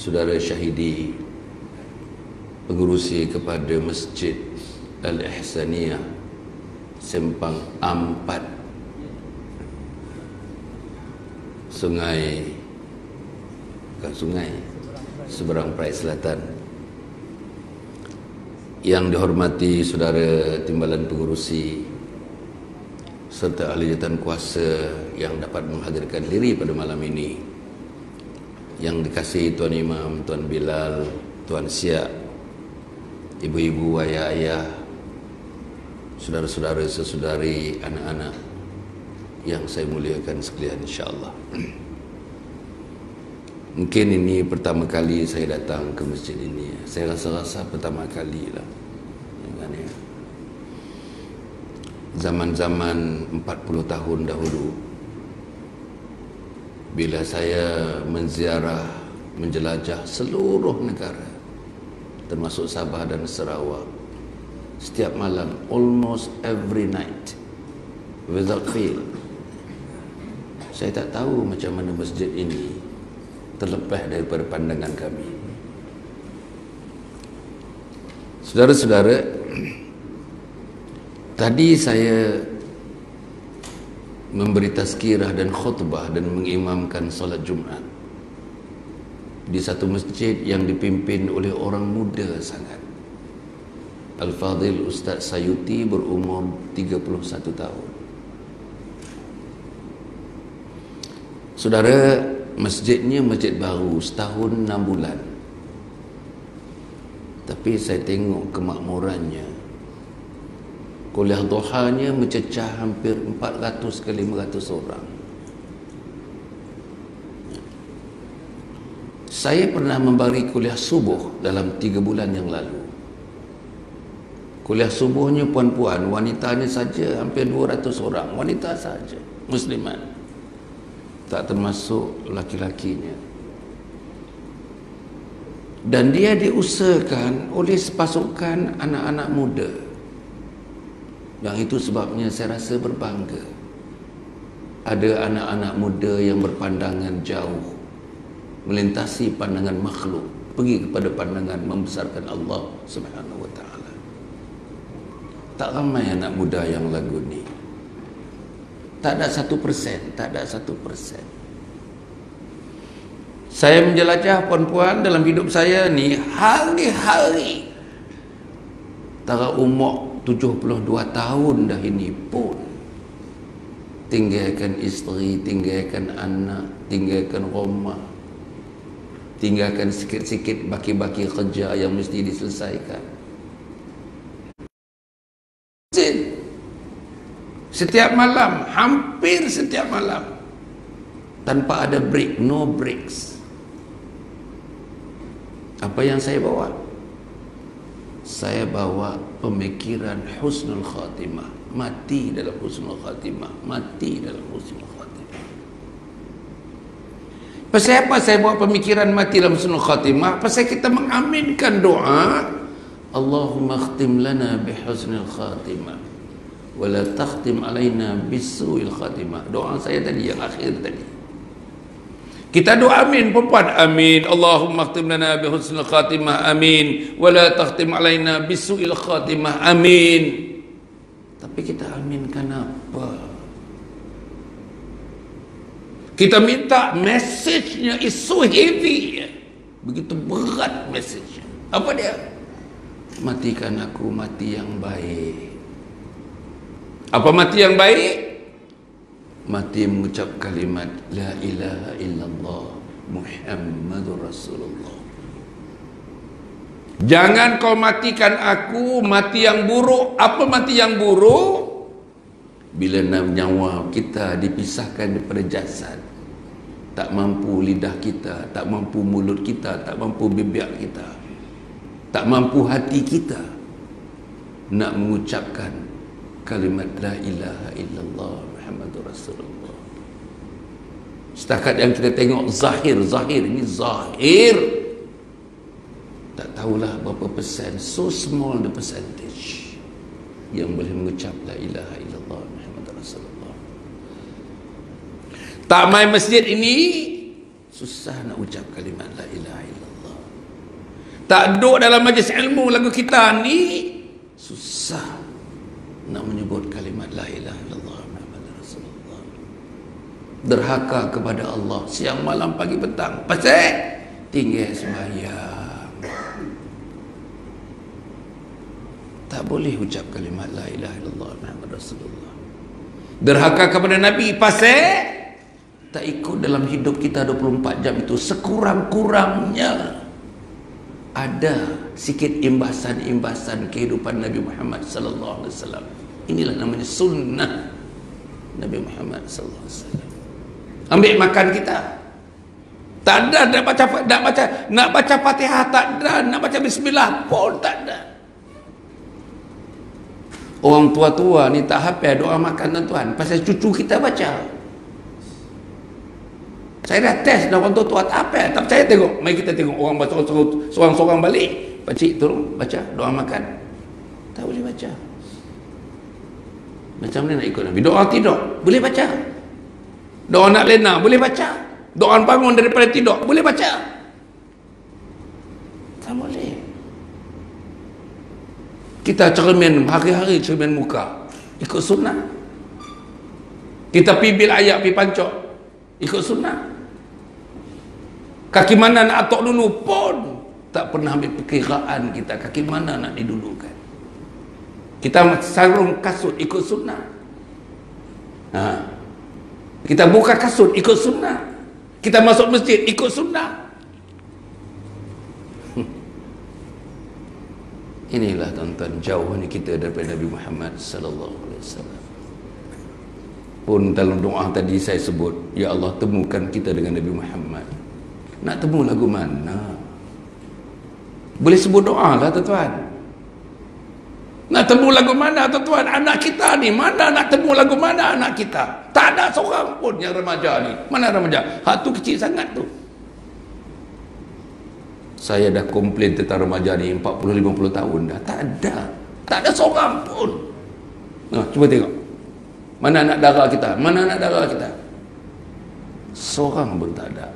saudara Syahidi, pengurusi kepada Masjid Al-Ihsaniyah Sempang Ampat, Seberang Perai Selatan, yang dihormati saudara timbalan pengurusi serta ahli jawatan kuasa yang dapat menghadirkan diri pada malam ini, yang dikasihi Tuan Imam, Tuan Bilal, Tuan Siak, ibu-ibu, ayah-ayah, saudara-saudara, sesaudari, anak-anak yang saya muliakan sekalian, insya-Allah. Mungkin ini pertama kali saya datang ke masjid ini. Saya rasa-rasa pertama kali lah. Zaman-zaman 40 tahun dahulu, bila saya menziarah, menjelajah seluruh negara, termasuk Sabah dan Sarawak, setiap malam, almost every night, without fail, saya tak tahu macam mana masjid ini terlepas daripada pandangan kami. Saudara-saudara, tadi saya memberi tazkirah dan khutbah dan mengimamkan solat Jumaat di satu masjid yang dipimpin oleh orang muda sangat. Al-Fadhil Ustaz Sayuti berumur 31 tahun. Saudara, masjidnya masjid baru, setahun 6 bulan. Tapi saya tengok kemakmurannya, kuliah duhanya mencecah hampir 400 ke 500 orang. Saya pernah memberi kuliah subuh dalam 3 bulan yang lalu. Kuliah subuhnya puan-puan, wanitanya saja hampir 200 orang, wanita saja, muslimat, tak termasuk laki-lakinya. Dan dia diusahakan oleh sepasukan anak-anak muda. Yang itu sebabnya saya rasa berbangga. Ada anak-anak muda yang berpandangan jauh, melintasi pandangan makhluk, pergi kepada pandangan membesarkan Allah Subhanahu wa ta'ala. Tak ramai anak muda yang lagu ni. Tak ada 1%, tak ada 1%. Saya menjelajah puan-puan dalam hidup saya ni hari-hari. Tara umur 72 tahun dah ini pun, tinggalkan isteri, tinggalkan anak, tinggalkan rumah, tinggalkan sikit-sikit baki-baki kerja yang mesti diselesaikan. Setiap malam, hampir setiap malam, tanpa ada break, no breaks. Apa yang saya bawa? Saya bawa pemikiran husnul khatimah, mati dalam husnul khatimah, mati dalam husnul khatimah. Pasal apa saya bawa pemikiran mati dalam husnul khatimah? Pasal kita mengaminkan doa, Allahumma khtim lana bihusnul khatimah wa la takhtim alaina bisu'il khatimah. Doa saya tadi yang akhir tadi. Kita doa amin, perempuan, amin. Allahumma khtim lana bihusnul khatimah, amin. Wa la takhtim alaina bisu'il khatimah, amin. Tapi kita aminkan apa? Kita minta message-nya is so heavy. Begitu berat message-nya. Apa dia? Matikan aku mati yang baik. Apa mati yang baik? Mati mengucap kalimat La ilaha illallah Muhammadur Rasulullah. Jangan kau matikan aku mati yang buruk. Apa mati yang buruk? Bila nyawa kita dipisahkan daripada jasad, tak mampu lidah kita, tak mampu mulut kita, tak mampu bibir kita, tak mampu hati kita nak mengucapkan kalimat La ilaha illallah Muhammadur Rasulullah. Setakat yang kita tengok zahir ini zahir, tak tahulah berapa persen, so small the percentage yang boleh mengucap La ilaha illallah Muhammadur Rasulullah. Tak main masjid ini susah nak ucap kalimat La ilaha illallah. Tak duduk dalam majlis ilmu lagu kita ni, susah nak menyebut kalimat la ilaha illallah Muhammadur Rasulullah. Derhaka kepada Allah siang malam pagi petang pasal tinggal sembahyang. Tak boleh ucap kalimat la ilaha illallah Muhammadur Rasulullah. Derhaka kepada Nabi pasal tak ikut dalam hidup kita 24 jam itu. Sekurang-kurangnya ada sikit imbasan-imbasan kehidupan Nabi Muhammad sallallahu alaihi wasallam. Inilah namanya sunnah Nabi Muhammad sallallahu alaihi wasallam. Ambil makan kita, tak ada nak baca Fatihah, tak ada nak baca bismillah pun tak ada. Orang tua-tua ni tak hafal doa makan tuan, pasal cucu kita baca. Saya dah test dah, orang tua-tua tak hafal, tak percaya tengok. Mari kita tengok orang baca seorang-seorang balik. Pakcik tolong baca doa makan. Tak boleh baca. Macam mana nak ikut Nabi? Doa tidur boleh baca. Doa nak lena boleh baca. Doa bangun daripada tidur boleh baca. Tak boleh. Kita cermin hari-hari, cermin muka ikut sunnah. Kita pi bil ayat, pi pancok ikut sunnah. Kaki mana nak atok dulu pun tak pernah ambil perkiraan kita kaki mana nak didulukan. Kita sarung kasut ikut sunnah. Kita buka kasut ikut sunnah. Kita masuk masjid ikut sunnah. Inilah tuan-tuan jauhnya kita daripada Nabi Muhammad sallallahu alaihi wasallam. Pun dalam doa tadi saya sebut, ya Allah temukan kita dengan Nabi Muhammad. Nak temu lagu mana? Boleh sebut doa lah tuan-tuan. Nak temu lagu mana tuan-tuan? Anak kita ni mana nak temu lagu mana anak kita? Tak ada seorang pun yang remaja ni. Mana remaja? Hak tu kecil sangat tu. Saya dah komplain tentang remaja ni 40-50 tahun dah. Tak ada. Tak ada seorang pun. Cuba tengok. Mana anak dara kita? Mana anak dara kita? Seorang pun tak ada.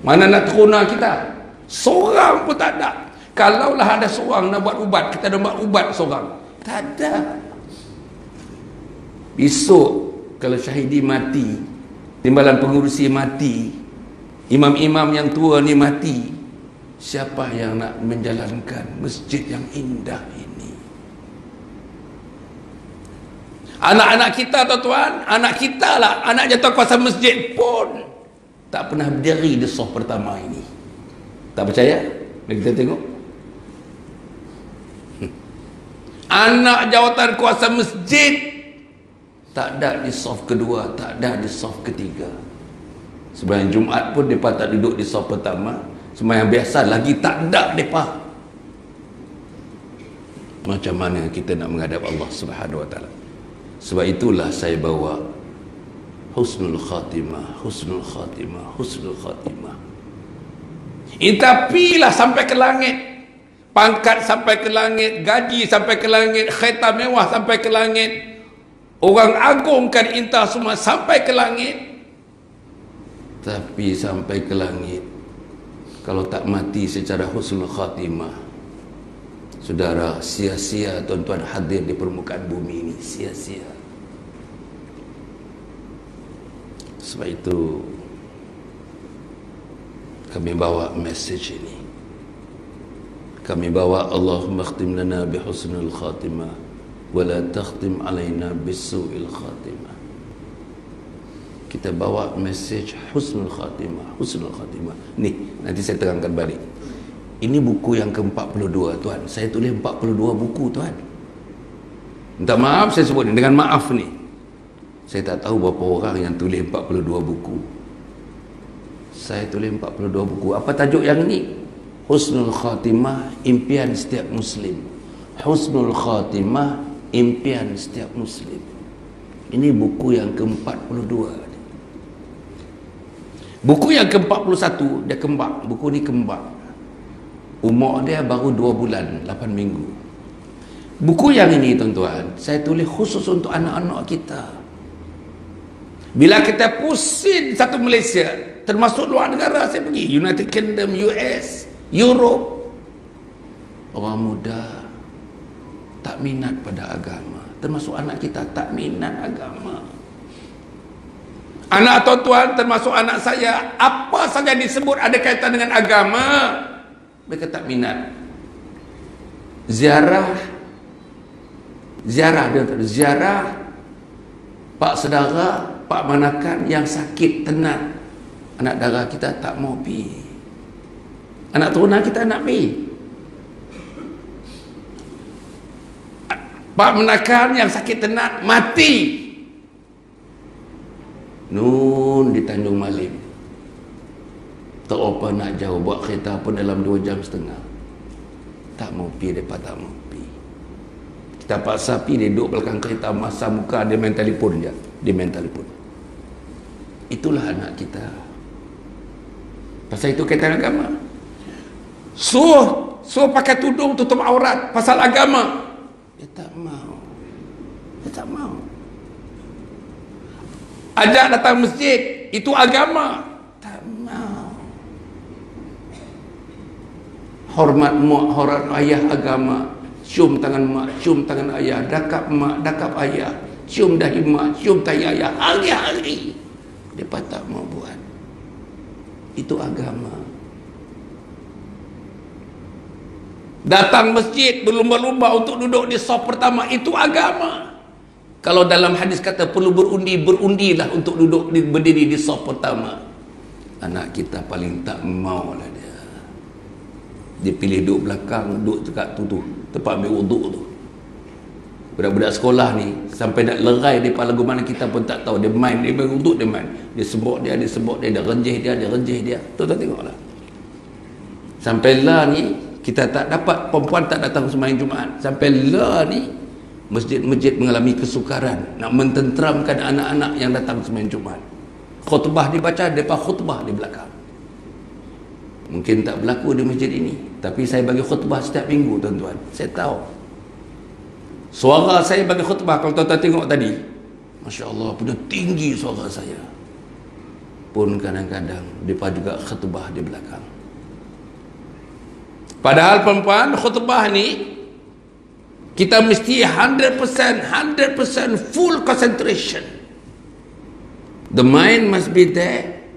Mana anak teruna kita? Seorang pun tak ada. Kalaulah ada seorang nak buat ubat, kita dah buat ubat seorang. Tak ada. Besok kalau syahidi mati, timbalan pengurusi mati, imam-imam yang tua ni mati, siapa yang nak menjalankan masjid yang indah ini? Anak-anak kita tuan-tuan, anak kita lah, anak jatuh kuasa masjid pun tak pernah berdiri di saf pertama ini. Tak percaya? Mari kita tengok. Anak jawatan kuasa masjid tak ada di saf kedua, tak ada di saf ketiga. Sembahyang Jumaat pun mereka tak duduk di saf pertama. Sembahyang biasa lagi tak ada mereka. Macam mana kita nak menghadap Allah Subhanahu Wa Taala? Sebab itulah saya bawa husnul khatimah, husnul khatimah, husnul khatimah. Intapilah sampai ke langit, pangkat sampai ke langit, gaji sampai ke langit, kereta mewah sampai ke langit, orang agungkan intah semua sampai ke langit. Tapi sampai ke langit, kalau tak mati secara husnul khatimah, saudara, sia-sia tuan-tuan hadir di permukaan bumi ini, sia-sia. Sebab itu kami bawa mesej ini. Kami bawa Allahumma khtim lana bi husnul khatimah wa la takhtim alaina bisu'il khatimah. Kita bawa mesej husnul khatimah, husnul khatimah. Ni, nanti saya terangkan balik. Ini buku yang ke-42 tuan. Saya tulis 42 buku tuan. Minta maaf saya sebut dengan maaf ni. Saya tak tahu berapa orang yang tulis 42 buku. Saya tulis 42 buku. Apa tajuk yang ini? Husnul Khatimah, impian setiap Muslim. Husnul Khatimah, impian setiap Muslim. Ini buku yang ke-42. Buku yang ke-41 dia kembang. Buku ni kembang. Umur dia baru 2 bulan 8 minggu. Buku yang ini tuan-tuan, saya tulis khusus untuk anak-anak kita. Bila kita pusing satu Malaysia, termasuk luar negara saya pergi, United Kingdom, US, Europe, orang muda tak minat pada agama, termasuk anak kita tak minat agama. Anak tuan-tuan, termasuk anak saya, apa saja disebut ada kaitan dengan agama, mereka tak minat. Ziarah pak saudara, pak manakan yang sakit tenat, anak dara kita tak mau pergi, anak turunan kita nak pergi. Pak menakan yang sakit tenat mati nun di Tanjung Malim, tak apa nak jauh, buat kereta pun dalam 2 jam setengah. Tak mau pergi, mereka tak mau pergi. Kita paksa pergi, dia duduk belakang kereta, masa muka dia main telefon je, dia main telefon. Itulah anak kita. Pasal itu kaitan agama. Suruh pakai tudung tutup aurat pasal agama, dia tak mau. Dia tak mau. Ajak datang masjid, itu agama, tak mau. Hormat mak, hormat ayah, agama. Cium tangan mak, cium tangan ayah, dakap mak, dakap ayah, cium dahi mak, cium dahi ayah, hari-hari. Dia tak mau buat. Itu agama. Datang masjid berlumba-lumba untuk duduk di saf pertama, itu agama. Kalau dalam hadis kata perlu berundi, berundilah untuk duduk berdiri di saf pertama. Anak kita paling tak mau lah dia. Dia pilih duduk belakang, duduk dekat tu tempat ambil wuduk tu. Budak-budak sekolah ni sampai nak lerai di lagu mana kita pun tak tahu. Dia main, dia ambil wuduk, dia main. Dia sebut dia renjih dia. Tuan-tuan tengoklah. Sampai lah ni kita tak dapat, perempuan tak datang sembahyang Jumaat. Sampai lah ni masjid-masjid mengalami kesukaran nak mententeramkan anak-anak yang datang sembahyang Jumaat. Khutbah dibaca, depa khutbah di belakang. Mungkin tak berlaku di masjid ini, tapi saya bagi khutbah setiap minggu, tuan-tuan. Saya tahu suara saya bagi khutbah, kalau tuan-tuan tengok tadi, Masya Allah, punya tinggi suara saya. Pun kadang-kadang depa juga khutbah di belakang. Padahal perempuan, khutbah ni kita mesti 100% full concentration. The mind must be there,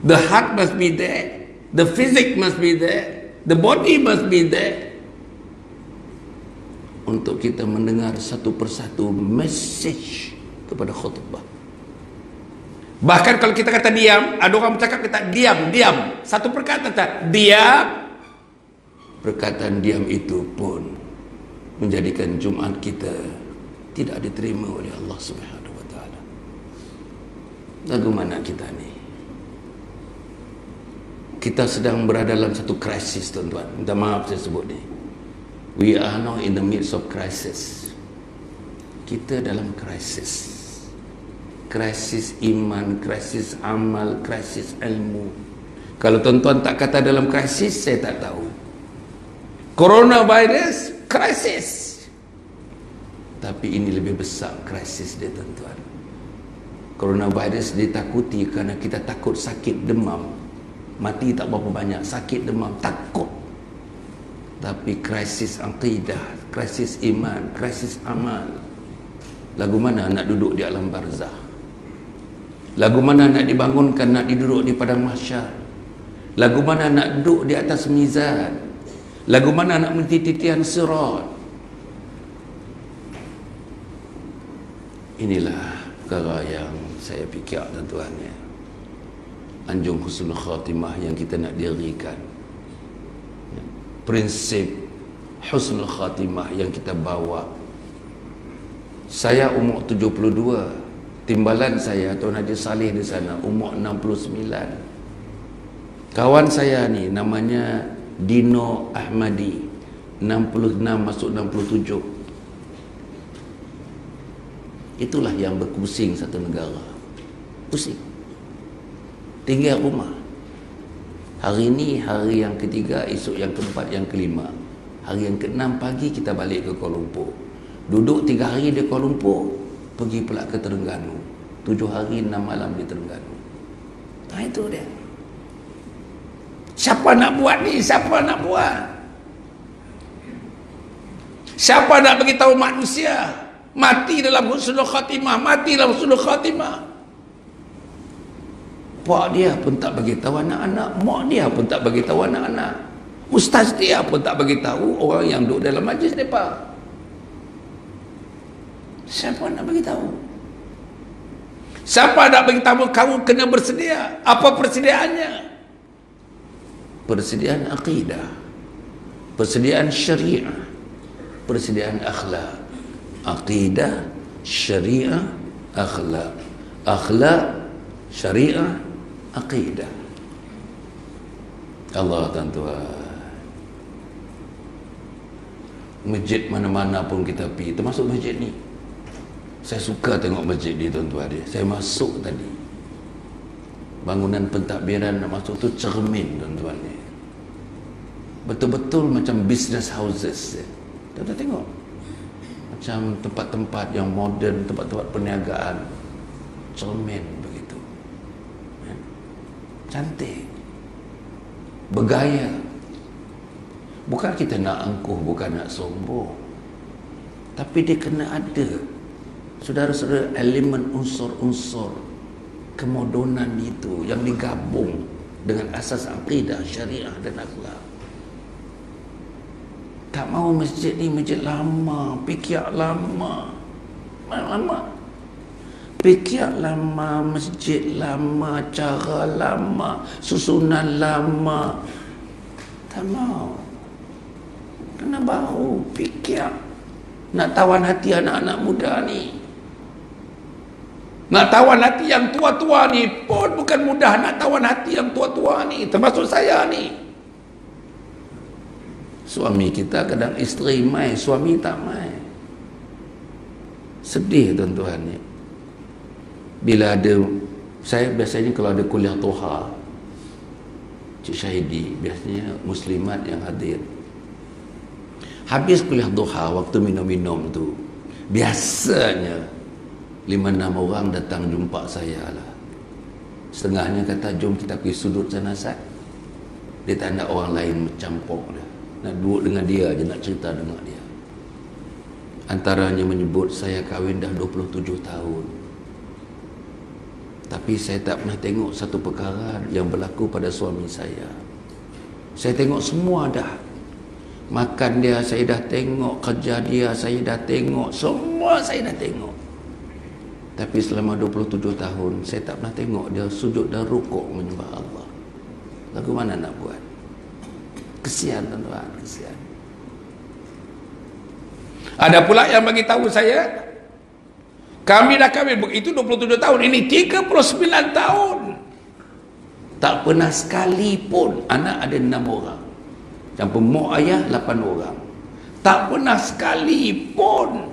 the heart must be there, the physics must be there, the body must be there, untuk kita mendengar satu persatu message kepada khutbah. Bahkan kalau kita kata diam, ada orang bercakap kata diam, satu perkataan kata diam, perkataan diam itu pun menjadikan Jumaat kita tidak diterima oleh Allah Subhanahu wa taala. Lagu mana kita ni? Kita sedang berada dalam satu krisis, tuan-tuan. Minta maaf saya sebut ni. We are now in the midst of crisis. Kita dalam krisis. Krisis iman, krisis amal, krisis ilmu. Kalau tuan-tuan tak kata dalam krisis, saya tak tahu. Coronavirus, krisis. Tapi ini lebih besar krisis dia, tuan-tuan. Coronavirus ditakuti kerana kita takut sakit demam. Mati tak berapa banyak, sakit demam, takut. Tapi krisis akidah, krisis iman, krisis amal. Lagu mana nak duduk di alam barzah? Lagu mana nak dibangunkan, nak duduk di padang mahsyar? Lagu mana nak duduk di atas mizan? Lagu mana nak mentitian sirat? Inilah perkara yang saya fikir, tuan-tuan, ya. Anjung husnul khatimah yang kita nak dirikan, prinsip husnul khatimah yang kita bawa. Saya umur 72, timbalan saya Tuan Haji Saleh di sana umur 69. Kawan saya ni namanya Dino Ahmadi, 66 masuk 67. Itulah yang berpusing satu negara. Pusing. Tinggal rumah. Hari ini hari yang ketiga, esok yang keempat, yang kelima. Hari yang keenam pagi kita balik ke Kuala Lumpur. Duduk 3 hari di Kuala Lumpur, pergi pula ke Terengganu. 7 hari 6 malam di Terengganu. Nah, itu dia. Siapa nak buat ni? Siapa nak buat? Siapa nak beritahu manusia mati dalam husnul khatimah, mati dalam husnul khatimah? Pak dia pun tak beritahu anak-anak, mak dia pun tak beritahu anak-anak, ustaz dia pun tak beritahu orang yang duduk dalam majlis mereka. Siapa nak beritahu? Siapa nak beritahu kamu kena bersedia? Apa persediaannya? Persediaan akidah, persediaan syariah, persediaan akhlak. Akidah, syariah, akhlak. Akhlak, syariah, akidah. Allah tuan-tuan, masjid mana-mana pun kita pergi, termasuk masjid ni. Saya suka tengok masjid ni tuan-tuan dia. Saya masuk tadi, bangunan pentadbiran nak masuk tu cermin tuan-tuan ni. Betul-betul macam business houses dia. Tuan-tuan tengok, macam tempat-tempat yang moden, tempat-tempat perniagaan, cermin begitu, cantik, bergaya. Bukan kita nak angkuh, bukan nak sombong, tapi dia kena ada, saudara-saudara, elemen unsur-unsur kemodonan itu yang digabung dengan asas akidah, syariah dan akhlak. Tak mau masjid ni masjid lama, pikiak lama, lama, pikiak lama, masjid lama, cara lama, susunan lama. Tak mau. Kena baru, pikiak. Nak tawan hati anak-anak muda ni. Nak tawan hati yang tua-tua ni pun bukan mudah. Nak tawan hati yang tua-tua ni, termasuk saya ni. Suami kita kadang isteri mai, suami tak mai. Sedih tuan-tuan ni. Bila ada, saya biasanya kalau ada kuliah Toha, Cik Syahidi, biasanya muslimat yang hadir. Habis kuliah duha, waktu minum-minum tu, biasanya 5-6 orang datang jumpa saya lah. Setengahnya kata, jom kita pergi sudut sana Sat. Dia tak nak orang lain mencampur dia. Nak duduk dengan dia je, nak cerita dengan dia. Antaranya menyebut, saya kahwin dah 27 tahun. Tapi saya tak pernah tengok satu perkara yang berlaku pada suami saya. Saya tengok semua dah. Makan dia saya dah tengok, kerja dia saya dah tengok, semua saya dah tengok. Tapi selama 27 tahun saya tak pernah tengok dia sujud dan rukuk menyembah Allah. Lagu mana nak buat? Kesian tuan-tuan, kesian. Ada pula yang bagi tahu saya, kami dah kahwin itu 27 tahun, ini 39 tahun. Tak pernah sekali pun anak ada 6 orang. Campur mak ayah 8 orang. Tak pernah sekali pun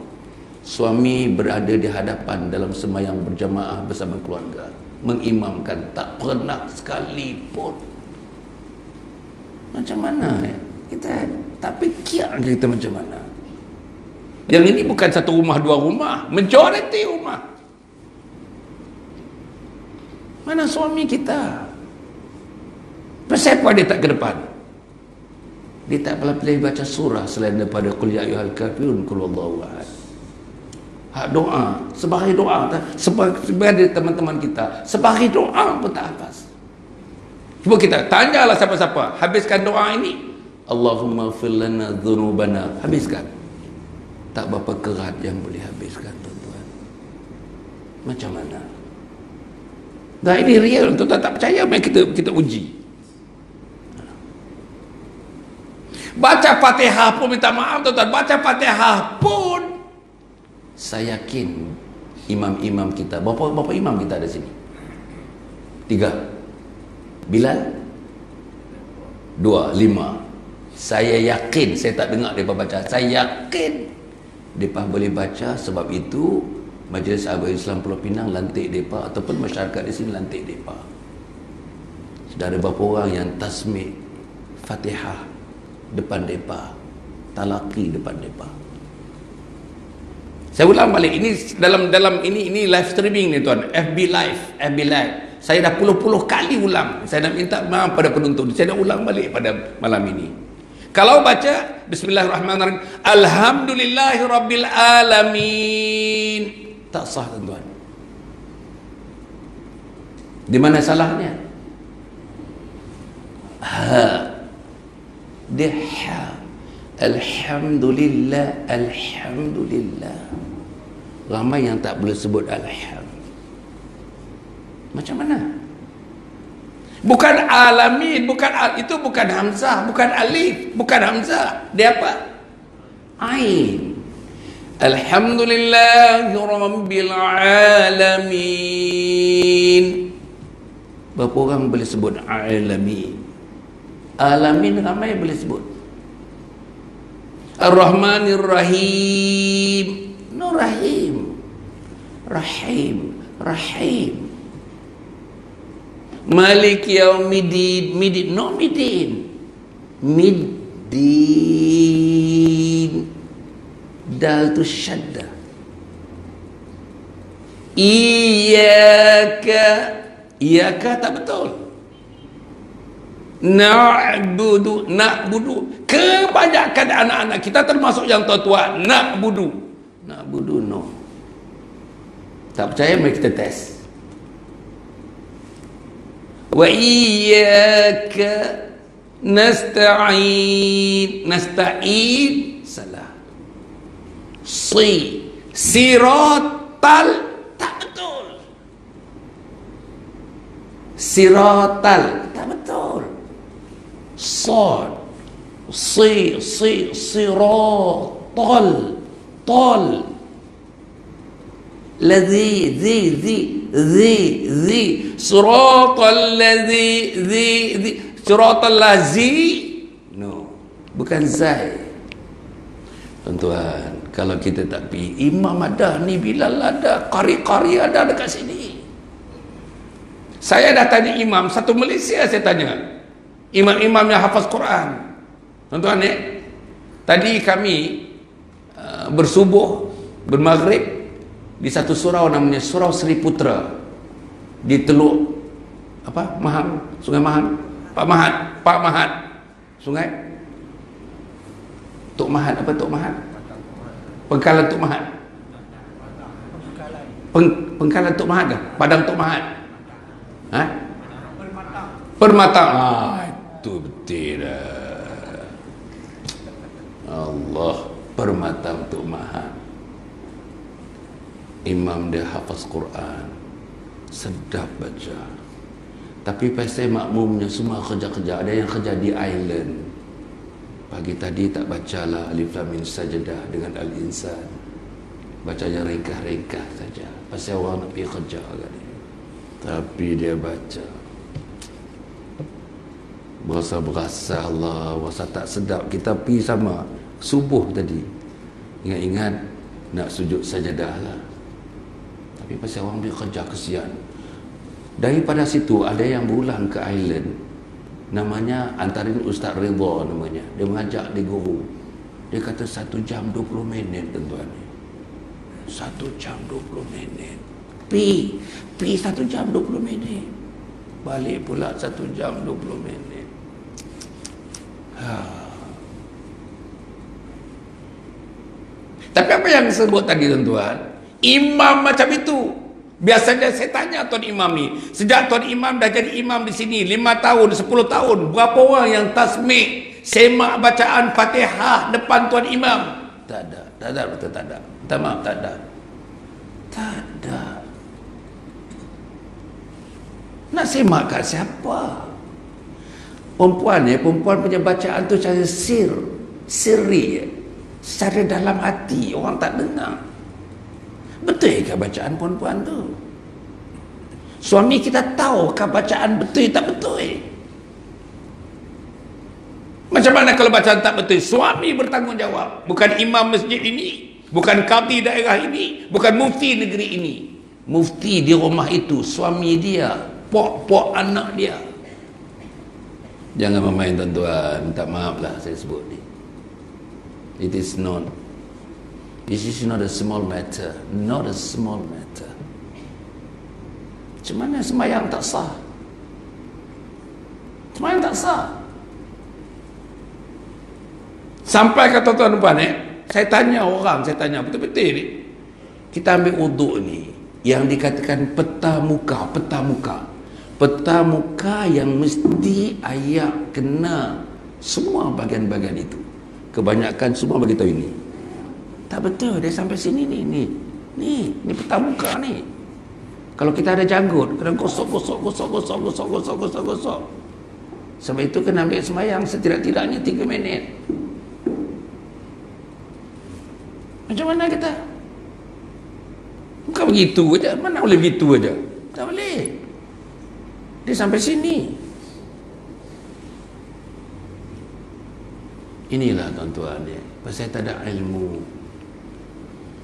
suami berada di hadapan dalam sembahyang berjamaah bersama keluarga, mengimamkan. Tak pernah sekali pun. Macam mana ya? Kita tak fikir kita macam mana. Yang ini bukan satu rumah, 2 rumah, majoriti rumah. Mana suami kita? Kenapa dia tak ke depan? Dia tak pilih baca surah selain daripada qul ya ayyuhal kafirun, qul huwallahu ahad. Hak doa, sebagai doa, sebagai teman-teman kita, sebagai doa pun tak hafaz. Cuba kita tanyalah siapa-siapa, habiskan doa ini. Allahumma ighfir lana dzunubana, habiskan. Tak berapa kerat yang boleh habiskan tuan-tuan. Macam mana? Nah ini real, tuan-tuan tak percaya, mari kita uji. Baca Fatihah pun minta maaf tuan-tuan, baca Fatihah pun saya yakin imam-imam kita, berapa imam kita ada sini? 3. Bilal 2, 5. Saya yakin, saya tak dengar mereka baca, saya yakin mereka boleh baca. Sebab itu Majlis Sahabat Islam Pulau Pinang lantik mereka, ataupun masyarakat di sini lantik mereka. Sudah ada beberapa orang yang tasmid Fatihah depan mereka, talaqi depan mereka. Saya ulang balik, ini dalam ini live streaming ni tuan, FB live. Saya dah puluh-puluh kali ulang. Saya nak minta maaf pada penonton. Saya nak ulang balik pada malam ini. Kalau baca Bismillahirrahmanirrahim, Alhamdulillahi Rabbil Alamin, tak sah tuan-tuan. Di mana salahnya? Ha. Dia ha. Alhamdulillah, Alhamdulillah. Ramai yang tak boleh sebut Alhamdulillah. Macam mana? Bukan alamin, itu bukan hamzah, bukan alif, bukan hamzah. Dia apa? Ain. Alhamdulillahi Rabbil Alamin. Berapa orang boleh sebut alamin? Alamin ramai boleh sebut. Ar-Rahmanir Rahim. No Rahim. Rahim. Rahim. Malik Yaumiddin. Midin. No Midin. Middin. Dal tu syadda. Iyaka. Iyaka tak betul. Na'budu. Na'budu. Kebanyakan anak-anak kita termasuk yang tua-tua. Na'budu. Na'budu no. Tak percaya mari kita test. Wa iyyaka nasta'in. Nasta'in salah. Siratal tak betul. Siratal tak betul. Sad siratal tal ladzi zi siratal ladzi siratal lazi no, bukan zai. Tuan-tuan, kalau kita tak pergi, imam ada ni, Bilal ada, qari-qari ada dekat sini. Saya dah tanya imam satu Malaysia, saya tanya imam-imam yang hafaz Quran. Tuan-tuan tadi kami bersubuh, bermaghrib di satu surau namanya Surau Seri Putra di Teluk apa? Mahang, Sungai Mahang. Pak Mahat. Sungai Tok Mahat, apa Tok Mahat? Pengkalan Tok Mahat. Pengkalan Tok Mahat ke? Padang Tok Mahat. Ha? Permatang. Itu betul dah. Allah, Permatang Tok Mahat. Imam dia hafaz Quran. Sedap baca. Tapi pasal makmumnya semua kerja-kerja. Ada yang kerja di island. Pagi tadi tak bacalah Alif Lam Mim Sajdah dengan Al-Insan. Bacanya ringkas-ringkas saja. Pasal orang nak pergi kerja kan. Tapi dia baca. Berasa-berasa Allah, rasa tak sedap. Kita pergi sama subuh tadi. Ingat-ingat nak sujud sajadah lah. Tapi pasal orang pergi kerja, kesian. Daripada situ ada yang berulang ke island. Namanya antarin Ustaz Ridha namanya. Dia mengajak di guru. Dia kata 1 jam 20 minit tuan-tuan. 1 jam 20 minit. Pi 1 jam 20 minit. Balik pula 1 jam 20 minit. Tapi apa yang disebut tadi tuan-tuan? Imam macam itu. Biasanya saya tanya tuan imam ni, sejak tuan imam dah jadi imam di sini 5 tahun, 10 tahun, berapa orang yang tasmik, semak bacaan Fatihah depan tuan imam? Tak ada, betul tak ada. Minta maaf, tak ada. Tak ada. Nak semak kat siapa? Perempuan punya bacaan tu cara sirri, secara dalam hati, orang tak dengar. Betul ke bacaan perempuan tu? Suami kita tahu ke bacaan betul tak betul? Macam mana kalau bacaan tak betul? Suami bertanggungjawab. Bukan imam masjid ini, bukan qadi daerah ini, bukan mufti negeri ini. Mufti di rumah itu suami dia, pok anak dia. Jangan memain tuan-tuan. Minta maaf lah saya sebut ni. It is not. This is not a small matter. Not a small matter. Macam mana sembahyang tak sah? Sembahyang tak sah. Sampai kata tuan-tuan saya tanya orang, betul-betul ni. Kita ambil wuduk ni, yang dikatakan peta muka yang mesti ayat kena semua bahagian-bahagian itu. Kebanyakan semua bagi tahu ini. Tak betul, dia sampai sini ni peta muka ni. Kalau kita ada janggut, kena gosok. Sebab itu kena ambil sembahyang setidak-tidaknya 3 minit. Macam mana kita? Bukan begitu aja. Mana boleh begitu aja? Tak boleh. Dia sampai sini. Inilah tuan-tuan dia. Pasal tak ada ilmu.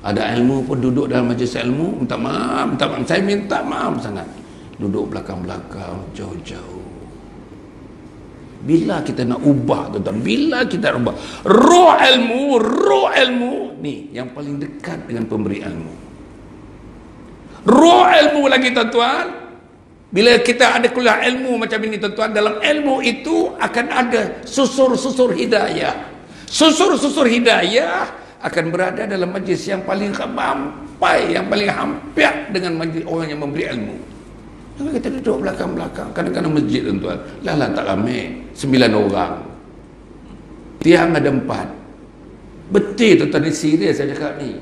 Ada ilmu pun duduk dalam majlis ilmu, minta maaf. Saya minta maaf sangat. Duduk belakang-belakang, jauh-jauh. Bila kita nak ubah, tuan-tuan? Bila kita nak ubah? Roh ilmu ni yang paling dekat dengan pemberi ilmu. Roh ilmu lagi, tuan-tuan. Bila kita ada kuliah ilmu macam ini, tuan-tuan, dalam ilmu itu akan ada susur-susur hidayah. Susur-susur hidayah akan berada dalam majlis yang paling rampai, yang paling hampir dengan majlis orang yang memberi ilmu. Kalau kita duduk belakang-belakang, kadang-kadang masjid, tuan-tuan, lah tak ramai, 9 orang, tiang ada 4. Betul, tuan-tuan, ni serius saya cakap ni.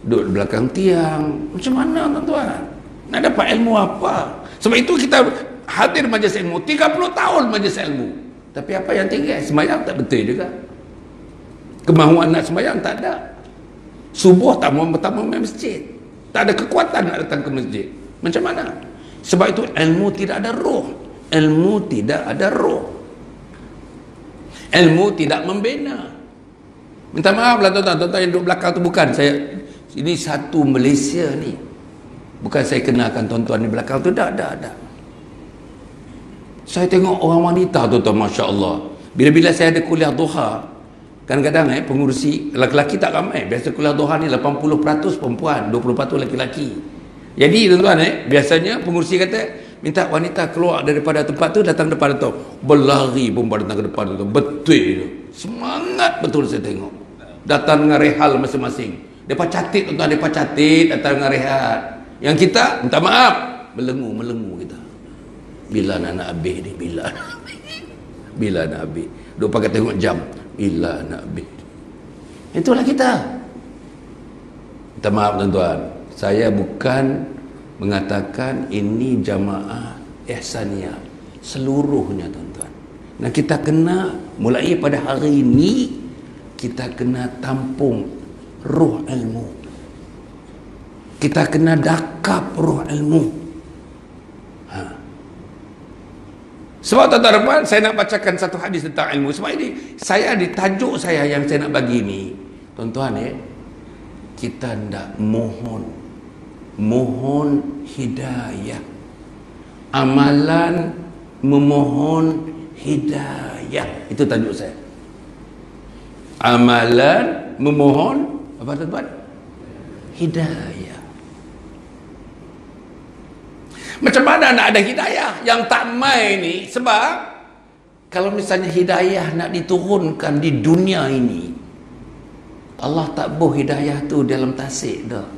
Duduk di belakang tiang, macam mana, tuan-tuan? Nak dapat ilmu apa? Sebab itu kita hadir majlis ilmu 30 tahun majlis ilmu, tapi apa yang tinggal? Sembahyang tak betul juga. Kemahuan nak sembahyang tak ada. Subuh tak mau main masjid, tak ada kekuatan nak datang ke masjid. Macam mana? Sebab itu ilmu tidak ada roh. Ilmu tidak ada roh. Ilmu tidak membina. Minta maaf lah tuan-tuan yang duduk belakang tu, bukan saya. Ini satu Malaysia ni. Bukan saya kenalkan tuan-tuan di belakang tu. Dah. Saya tengok orang wanita, tuan-tuan, Masya Allah. Bila-bila saya ada kuliah duha, kadang-kadang pengurusi lelaki tak ramai. Biasa kuliah duha ni 80% perempuan, 20% lelaki. Jadi tuan-tuan biasanya pengurusi kata minta wanita keluar daripada tempat tu, datang depan tu, berlari pun datang ke depan tu. Betul tu, semangat betul saya tengok. Datang dengan rehal masing-masing. Depa catit, tuan-tuan, depa catit datang dengan rehat. Yang kita minta maaf, melengu kita. Bila nak habis ni, bila nak habis. Duk pakai tengok jam, bila nak habis. Itulah kita. Minta maaf tuan-tuan, saya bukan mengatakan ini jamaah ihsaniyah seluruhnya, tuan-tuan. Nah, kita kena mulai pada hari ini, kita kena tampung roh ilmu. Kita kena dakap roh ilmu. Sebab tuan-tuan, saya nak bacakan satu hadis tentang ilmu. Sebab ini saya di tajuk saya yang saya nak bagi ni, tuan-tuan, kita hendak mohon hidayah. Amalan memohon hidayah, itu tajuk saya. Amalan memohon apa, tuan-tuan? Hidayah. Macam mana nak ada hidayah yang tak main ni? Sebab kalau misalnya hidayah nak diturunkan di dunia ini, Allah tak boh hidayah tu dalam tasik dah,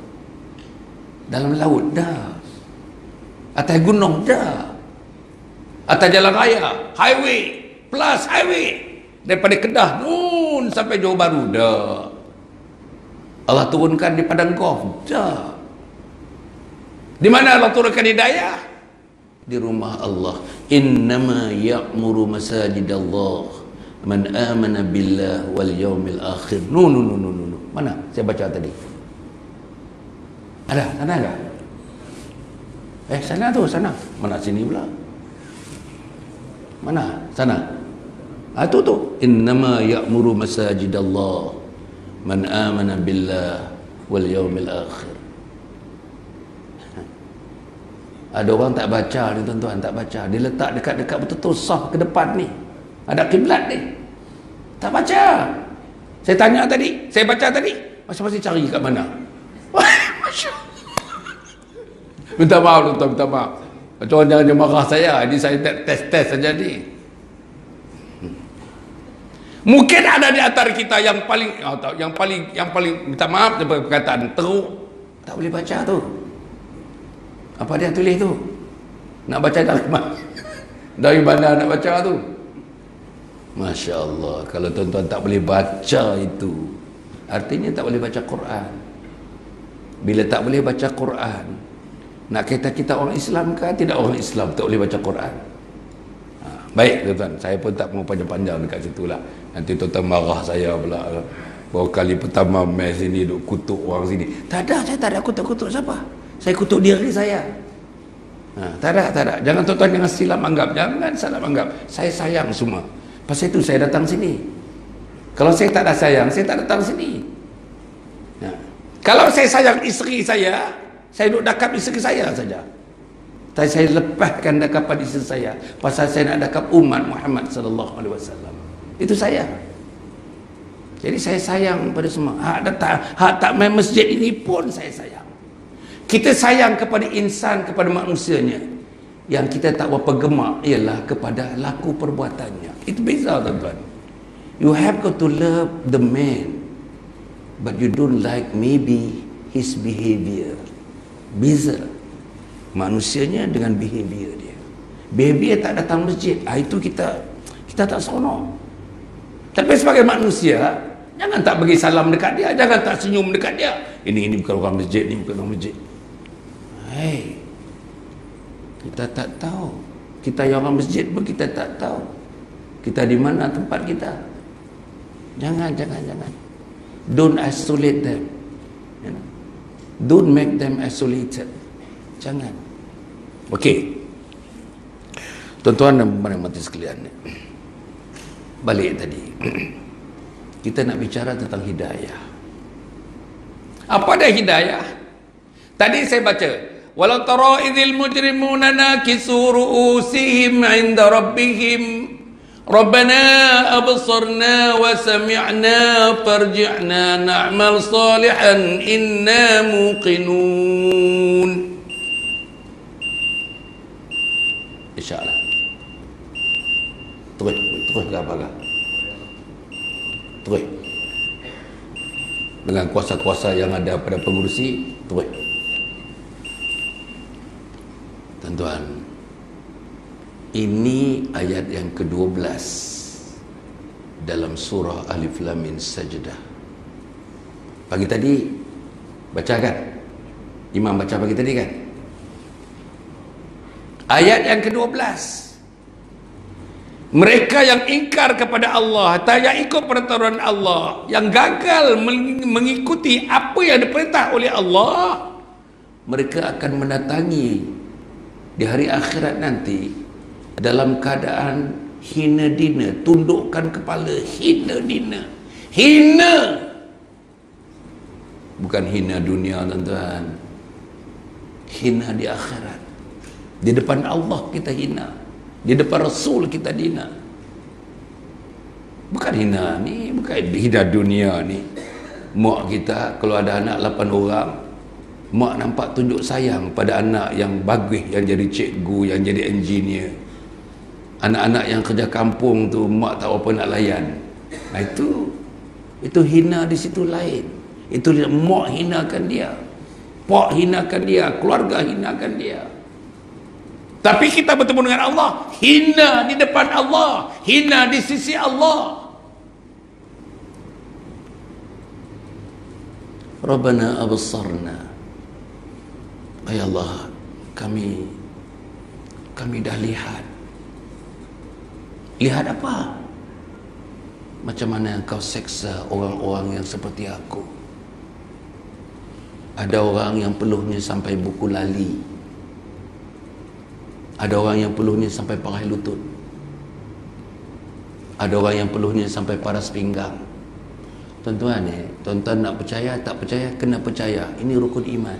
dalam laut dah, atas gunung dah, atas jalan raya, highway plus highway, daripada Kedah nun sampai Johor Bahru dah. Allah turunkan di padang Gof dah. Di mana Allah turunkan hidayah? Di rumah Allah. Innama ya'muru masajidallah man amana billah wal yawmil akhir. No. Mana? Saya baca tadi. Ada? Sana ada? Sana tu, sana. Mana sini pula? Mana? Sana. Tu. Innama ya'muru masajidallah man amana billah wal yawmil akhir. Ada orang tak baca ni, tuan-tuan, tak baca. Dia letak dekat-dekat betul-betul sah ke depan ni. Ada kiblat ni. Tak baca. Saya tanya tadi, saya baca tadi. Masing-masing cari kat mana? Masya Allah. Minta maaf, tuan-tuan, minta maaf. Tuan jangan marah saya. Ini saya tes saja ni. Mungkin ada di antara kita yang paling minta maaf dengan perkataan teruk, tak boleh baca tu. Apa dia tulis tu? Nak baca dari mana? Dari mana nak baca tu? Masya Allah, kalau tuan-tuan tak boleh baca itu, artinya tak boleh baca Quran. Bila tak boleh baca Quran, nak kata kita orang Islam ke tidak orang Islam tak boleh baca Quran? Baik tuan-tuan, saya pun tak mau panjang-panjang dekat situ lah. Nanti tuan-tuan marah saya pula. Baru kali pertama mes ini duk kutuk orang sini. Tak ada, saya tak ada kutuk-kutuk siapa. Saya kutuk diri saya. Tak ada. Jangan tuan-tuan jangan silap anggap. Jangan salah anggap. Saya sayang semua. Pasal itu saya datang sini. Kalau saya tak ada sayang, saya tak datang sini. Kalau saya sayang isteri saya duduk dakap isteri saya saja. Tapi saya lepaskan dakapan isteri saya pasal saya nak dakap umat Muhammad sallallahu alaihi wasallam. Itu saya. Jadi saya sayang pada semua. Hak tak main masjid ini pun saya sayang. Kita sayang kepada insan, kepada manusianya. Yang kita tak berapa gemak ialah kepada laku perbuatannya. Itu beza tuan-tuan. You have got to love the man, but you don't like maybe his behavior. Beza manusianya dengan behavior dia. Behavior tak datang masjid, itu kita tak seronok. Tapi sebagai manusia, jangan tak bagi salam dekat dia, jangan tak senyum dekat dia. Ini bukan orang masjid, ini bukan orang masjid. Hei, kita tak tahu. Kita yang orang masjid pun kita tak tahu. Kita di mana tempat kita. Jangan. Don't isolate them. Don't make them isolated. Jangan. Okey. Tuan-tuan dan puan-puan mati sekalian. Balik tadi. Kita nak bicara tentang hidayah. Apa dia hidayah? Tadi saya baca, walau tara idzil mujrimuna nakisu ru'usihim 'inda rabbihim Rabbana absarna wa sami'na farji'na na'mal salihan inna muqinun. InsyaAllah. Terus ke apa? Terus. Dengan kuasa-kuasa yang ada pada pengurusi, terus. Tuan-tuan, ini ayat yang ke-12 dalam surah Alif Lam Mim Sajdah. Pagi tadi baca kan? Imam baca pagi tadi kan? Ayat yang ke-12. Mereka yang ingkar kepada Allah, tak ikut peraturan Allah, yang gagal mengikuti apa yang diperintah oleh Allah, mereka akan mendatangi di hari akhirat nanti dalam keadaan hina dina, tundukkan kepala, hina dina. Hina, bukan hina dunia tuan-tuan, hina di akhirat. Di depan Allah kita hina, di depan Rasul kita hina. Bukan hina ni, bukan hina dunia ni. Mak kita kalau ada anak 8 orang, mak nampak tunjuk sayang pada anak yang bagus, yang jadi cikgu, yang jadi engineer. Anak-anak yang kerja kampung tu mak tak apa nak layan. Itu hina di situ lain. Itu mak hinakan dia, pak hinakan dia, keluarga hinakan dia. Tapi kita bertemu dengan Allah, hina di depan Allah, hina di sisi Allah. Rabbana absarna, ya Allah, kami dah lihat. Lihat apa? Macam mana engkau seksa orang-orang yang seperti aku. Ada orang yang peluhnya sampai buku lali. Ada orang yang peluhnya sampai parai lutut. Ada orang yang peluhnya sampai paras pinggang. Tuan-tuan tuan-tuan nak percaya tak percaya, kena percaya. Ini rukun iman.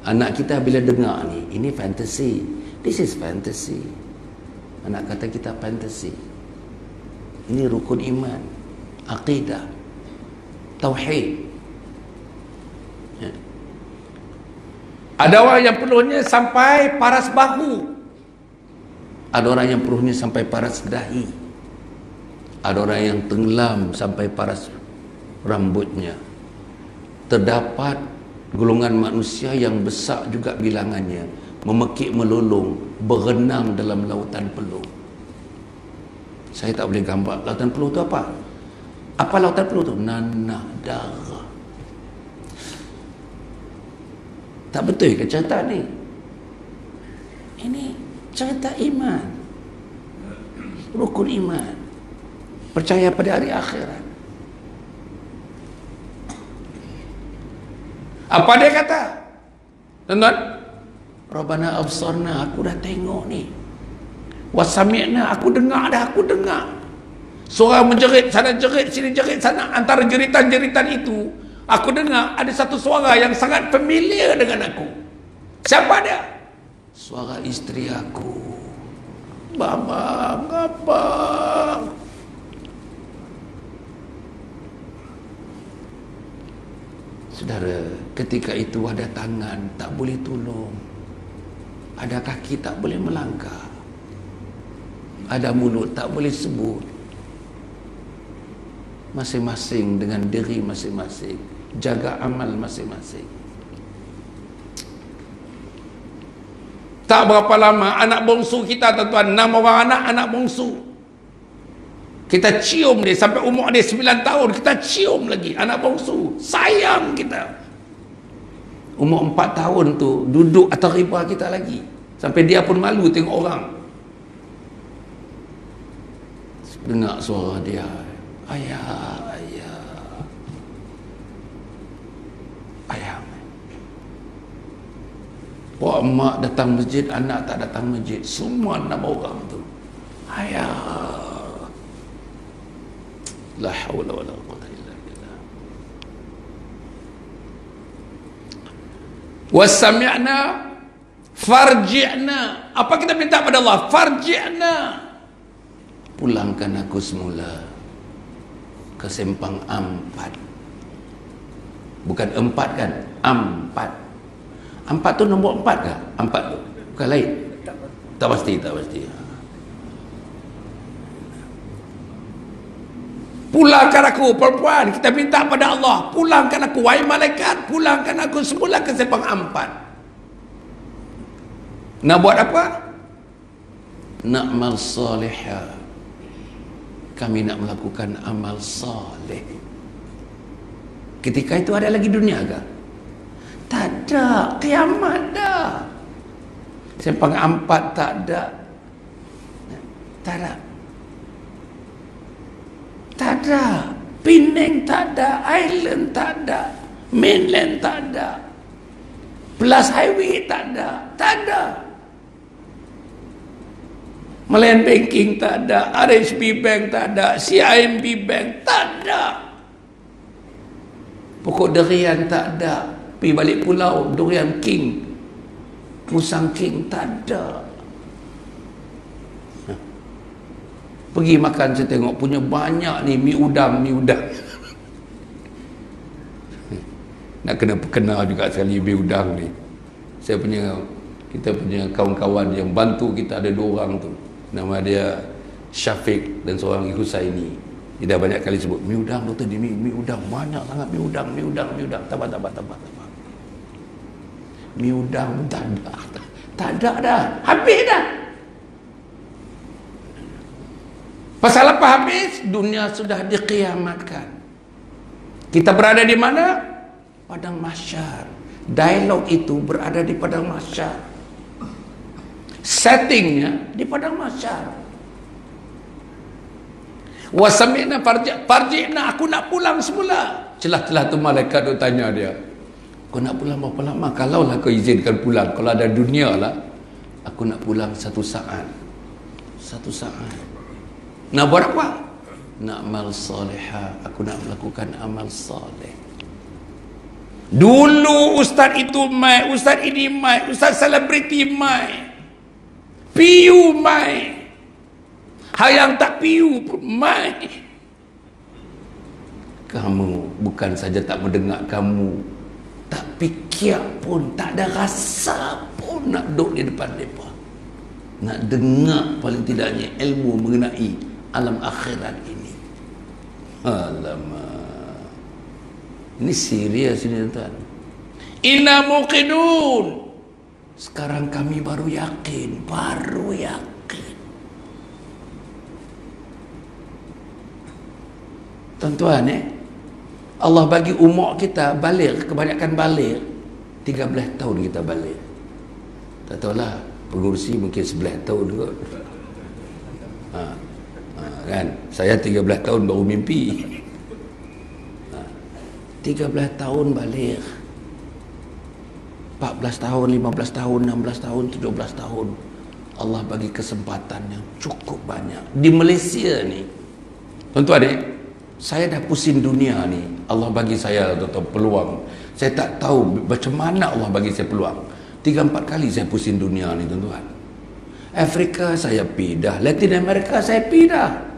Anak kita bila dengar ni, ini fantasy. This is fantasy. Anak kata kita fantasi. Ini rukun iman, akidah, tauhid. Ada orang yang peluhnya sampai paras bahu. Ada orang yang peluhnya sampai paras dahi. Ada orang yang tenggelam sampai paras rambutnya. Terdapat golongan manusia yang besar juga bilangannya, memekik melolong, berenang dalam lautan peluh. Saya tak boleh gambar lautan peluh tu apa. Apa lautan peluh tu? Nanah darah. Tak betul ke cerita ni? Ini cerita iman, rukun iman, percaya pada hari akhirat. Apa dia kata? Tuan-tuan, Rabbana absarna, aku dah tengok ni. Wasami'na, aku dengar dah, aku dengar. Suara menjerit sana, jerit sini, jerit sana. Antara jeritan-jeritan itu, aku dengar ada satu suara yang sangat familiar dengan aku. Siapa dia? Suara isteri aku. Baba, apa? Saudara, ketika itu ada tangan tak boleh tolong, ada kaki tak boleh melangkah, ada mulut tak boleh sebut. Masing-masing dengan diri masing-masing, jaga amal masing-masing. Tak berapa lama anak bongsu kita, tuan-tuan, 6 orang anak bongsu, kita cium dia sampai umur dia 9 tahun, kita cium lagi anak bongsu, sayang kita. Umur 4 tahun tu duduk atas riba kita lagi, sampai dia pun malu tengok orang. Dengar suara dia, ayah, ayah, ayah. Pak mak datang masjid, anak tak datang masjid, semua 6 orang tu, ayah. La haula wala quwwata illa billah. Wasami'na farji'na. Apa kita minta pada Allah? Farji'na. Pulangkan aku semula ke Sempang Ampat. Bukan 4 kan? Ampat. Ampat tu nombor 4 ke? Ampat tu bukan lain? Tak pasti, tak pasti. Pulangkan aku, perempuan, kita minta pada Allah, pulangkan aku, wahai malaikat, pulangkan aku semula ke Sempang Ampat. Nak buat apa? Nak amal salihah. Kami nak melakukan amal salih. Ketika itu ada lagi dunia ke? Tak ada, kiamat dah. Sempang Ampat tak ada. Tak ada. Tak ada. Penang tak ada, Island tak ada, mainland tak ada, Plus Highway tak ada, tak ada. Malayan Banking tak ada, RHB Bank tak ada, CIMB Bank tak ada. Pokok durian tak ada. Pergi balik pulau, durian king, musang king tak ada. Pergi makan, saya tengok punya banyak ni, mi udang. Nak kena perkenal juga sekali mi udang ni. Kita punya kawan-kawan yang bantu kita, ada 2 orang tu. Nama dia Syafiq dan seorang Husaini. Dia dah banyak kali sebut mi udang, doktor, di mi udang banyak sangat, mi udang. Tabah. Mi udang tak ada dah. Habis dah. Pasal apa habis? Dunia sudah dikiamatkan. Kita berada di mana? Padang mahsyar. Dialog itu berada di padang mahsyar. Settingnya di padang mahsyar. Wasami'na farji'na, aku nak pulang semula. Celah-celah tu malaikat tu tanya dia, kau nak pulang berapa lama? Kalaulah kau izinkan pulang, kalau ada dunia lah, aku nak pulang 1 saat. 1 saat. Nak buat apa? Nak amal salihah. Aku nak melakukan amal salih. Dulu ustaz itu mai, ustaz ini mai, ustaz selebriti mai, piu mai, hayang tak piu pun mai. Kamu bukan saja tak mendengar, kamu tak fikir pun, tak ada rasa pun nak duduk di depan mereka, nak dengar paling tidaknya ilmu mengenai alam akhirat ini. Alamak. Ini serius ini tuan. Inna muqinun. Sekarang kami baru yakin. Tuan-tuan Allah bagi umur kita balik, kebanyakan balik 13 tahun kita balik. Tak tahulah, pengurusi mungkin 11 tahun kot. Kan? Saya 13 tahun baru mimpi. 13 tahun balik. 14 tahun, 15 tahun, 16 tahun, 17 tahun. Allah bagi kesempatan yang cukup banyak. Di Malaysia ni, tuan-tuan saya dah pusing dunia ni. Allah bagi saya peluang. Saya tak tahu macam mana Allah bagi saya peluang. 3-4 kali saya pusing dunia ni, tuan-tuan. Afrika saya pindah, Latin America saya pindah,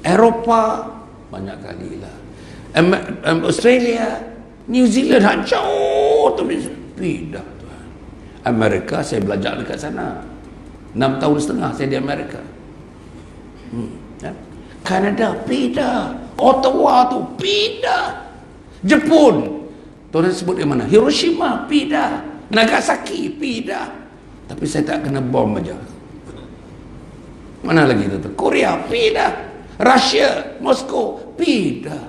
Eropah banyak kali lah, Australia, New Zealand jauh tapi pindah, tuan. Amerika saya belajar dekat sana 6 tahun setengah saya di Amerika. Kanada pindah, Ottawa tu pindah, Jepun tuan sebut di mana, Hiroshima pindah, Nagasaki pindah, tapi saya tak kena bom aja. Mana lagi tu? Korea pindah, Rusia, Moskow pindah,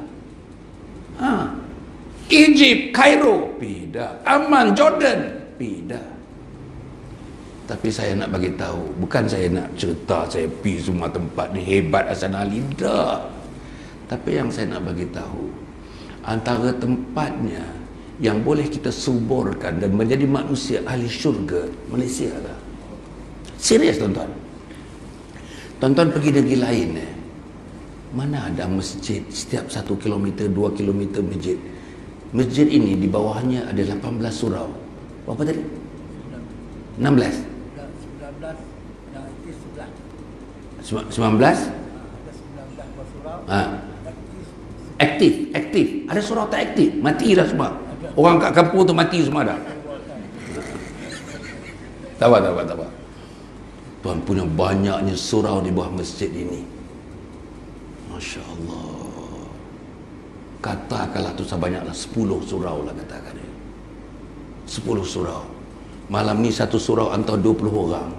Egypt, Kairo pindah, Amman, Jordan pindah. Tapi saya nak bagi tahu, bukan saya nak cerita saya pergi semua tempat ni hebat Hasan Ali, dah. Tapi yang saya nak bagi tahu, antara tempatnya yang boleh kita suburkan dan menjadi manusia ahli syurga, Malaysia lah. Serius tuan-tuan. Tuan-tuan pergi negeri lain mana ada masjid setiap 1 kilometer, 2 kilometer masjid. Masjid ini di bawahnya ada 18 surau. Berapa tadi? 16. 19 aktif. Ada surau tak aktif, mati dah semua. Orang kat kampung tu mati semua dah. Tak apa. Tuan punya banyaknya surau di bawah masjid ini. Masya Allah. Katakanlah tu sebanyaklah 10 surau lah, katakan 10 surau. Malam ni satu surau hantar 20 orang.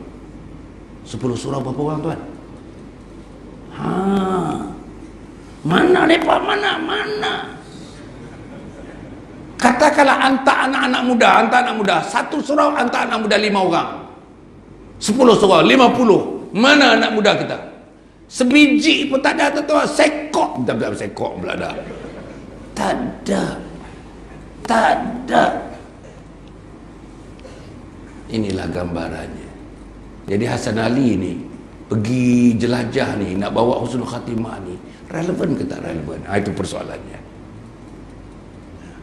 10 surau berapa orang, tuan? Mana lepas mana? Katakanlah hantar anak-anak muda, satu surau hantar anak muda 5 orang. 10 surau 50. Mana anak muda kita? Sebiji pun tak ada, tuan. Sekok pula dah. Tak ada. Inilah gambarannya. Jadi Hasan Ali ni pergi jelajah ni, nak bawa husnul khatimah ni, relevan ke tak relevan? Itu persoalannya.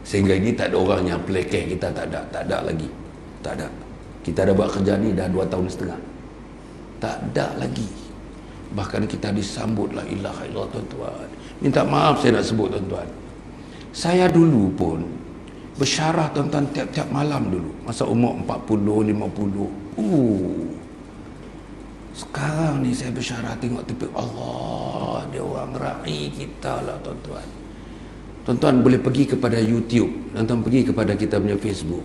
Sehingga ini tak ada orang yang pelekeh kita, tak ada lagi. Tak ada. Kita dah buat kerja ni dah 2 tahun setengah. Tak ada lagi. Bahkan kita disambut la ilaha illallah, tuan-tuan. Minta maaf saya nak sebut, tuan-tuan. Saya dulu pun bersyarah, tuan-tuan, tiap-tiap malam dulu. Masa umur 40, 50. Sekarang ni saya bersyarah tengok tepi Allah, dia orang ra'i kita lah, tuan-tuan. Tuan-tuan boleh pergi kepada YouTube, tuan-tuan pergi kepada kita punya Facebook.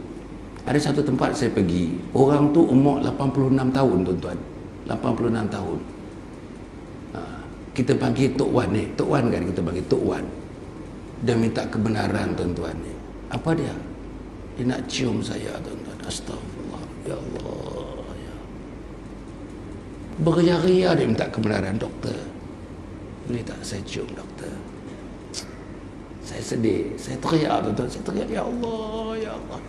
Ada satu tempat saya pergi, orang tu umur 86 tahun, tuan-tuan. 86 tahun. Kita panggil Tok Wan ni. Tok Wan kan kita panggil Tok Wan. Dia minta kebenaran, tuan-tuan ni. Apa dia? Dia nak cium saya, tuan-tuan. Astagfirullah. Ya Allah. Ya. Beria-ria dia minta kebenaran, doktor. Boleh tak saya cium, doktor? Saya sedih. Saya teriak, tuan-tuan. Saya teriak, ya Allah, ya Allah.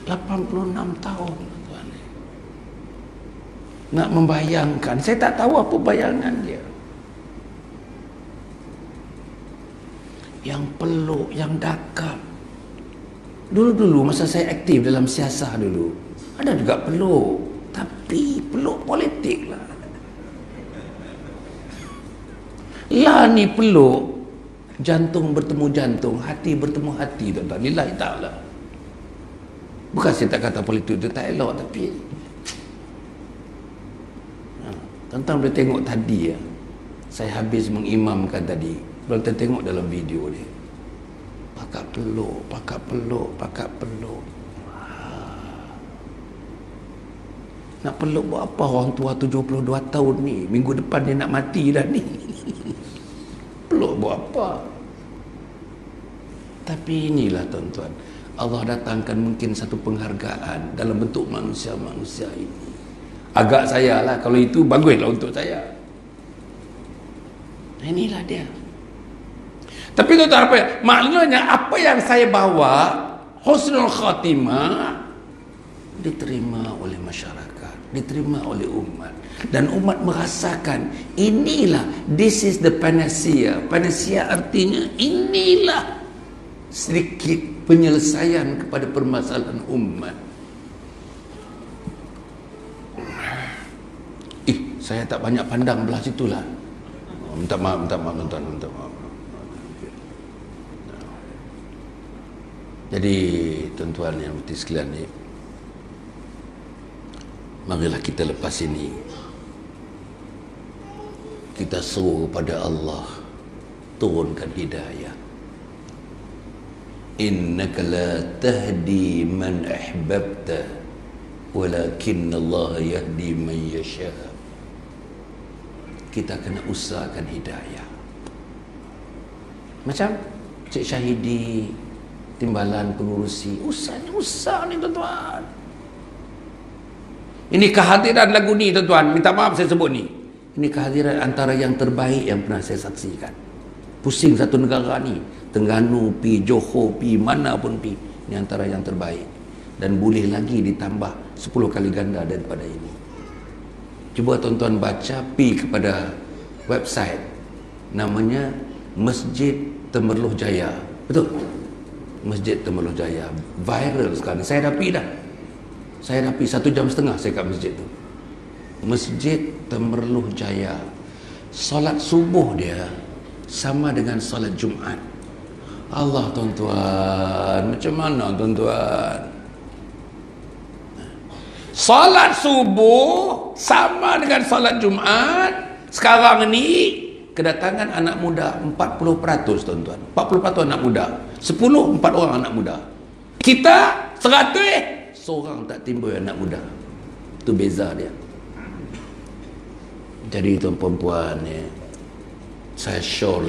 86 tahun, tuan-tuan. Nak membayangkan. Saya tak tahu apa bayangan dia. Yang peluk, yang dakap. Dulu-dulu masa saya aktif dalam siasah dulu, ada juga peluk, tapi peluk politik lah. Lah ni peluk, jantung bertemu jantung, hati bertemu hati, tuan-tuan. Lillahi ta'ala. Bukan saya tak kata politik itu tak elok, tapi tuan-tuan boleh tengok tadi ya. Saya habis mengimamkan tadi. Kalau kita tengok dalam video ni, pakak peluk, pakak peluk, pakak peluk. Nak peluk buat apa orang tua 72 tahun ni? Minggu depan dia nak mati dah ni. Peluk buat apa? Tapi inilah tuan-tuan, Allah datangkan mungkin satu penghargaan dalam bentuk manusia-manusia ini. Agak saya lah, kalau itu baguslah untuk saya. Inilah dia. Tapi tuan-tuan, apa ya? Maknanya apa yang saya bawa, husnul khatimah, diterima oleh masyarakat, diterima oleh umat, dan umat merasakan inilah, this is the panacea. Panacea artinya inilah sedikit penyelesaian kepada permasalahan umat. Saya tak banyak pandang belah situlah. Minta maaf tuan-tuan, minta maaf. Jadi tuan-tuan yang berhati sekalian ni, marilah kita lepas ini kita seru kepada Allah turunkan hidayah. Innaka la tahdi man ahbabta walakinna Allah yahdi man yasha. Kita kena usahakan hidayah. Macam Cik Syahidi, timbalan pengurusi, usah ni tuan-tuan. Ini kehadiran lagu ni tuan-tuan, minta maaf saya sebut ni. Ini kehadiran antara yang terbaik yang pernah saya saksikan. Pusing satu negara ni, Terengganu pi, Johor pi, mana pun pi, ini antara yang terbaik. Dan boleh lagi ditambah 10 kali ganda daripada ini. Cuba tuan-tuan baca, pi kepada website namanya Masjid Temerloh Jaya. Betul? Masjid Temerloh Jaya viral sekarang. Saya dah pi dah. Saya dah pi 1 jam setengah saya kat masjid tu. Masjid Temerloh Jaya. Solat subuh dia sama dengan solat Jumaat. Allah tuan-tuan, macam mana tuan-tuan? Solat subuh sama dengan solat Jumaat. Sekarang ni kedatangan anak muda 40% tuan-tuan. 40% anak muda. 10, 4 orang anak muda. Kita 100, seorang tak timbul anak muda. Itu beza dia. Jadi tuan-tuan puan ni, saya sure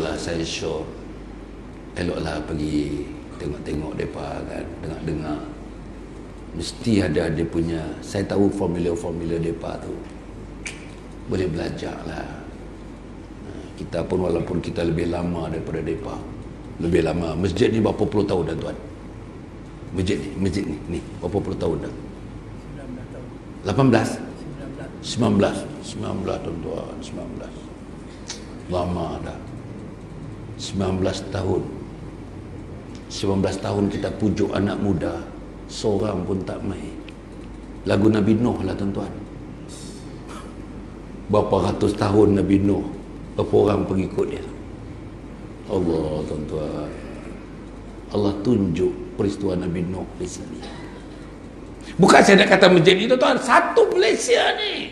eloklah pergi tengok-tengok mereka kan, dengar-dengar. Mesti ada dia punya, saya tahu formula-formula mereka tu. Boleh belajar lah. Kita pun walaupun kita lebih lama daripada mereka, lebih lama. Masjid ni berapa puluh tahun dah tuan? Masjid ni berapa puluh tahun dah? 18? 19 tuan-tuan, 19. Lama dah. 19 tahun. 19 tahun kita pujuk anak muda, seorang pun tak main. Lagu Nabi Nuh lah tuan-tuan. Berapa ratus tahun Nabi Nuh, berapa orang pengikut dia. Allah tuan-tuan, Allah tunjuk peristiwa Nabi Nuh di sini. Bukan saya nak kata masjid ni tuan-tuan, satu Malaysia ni.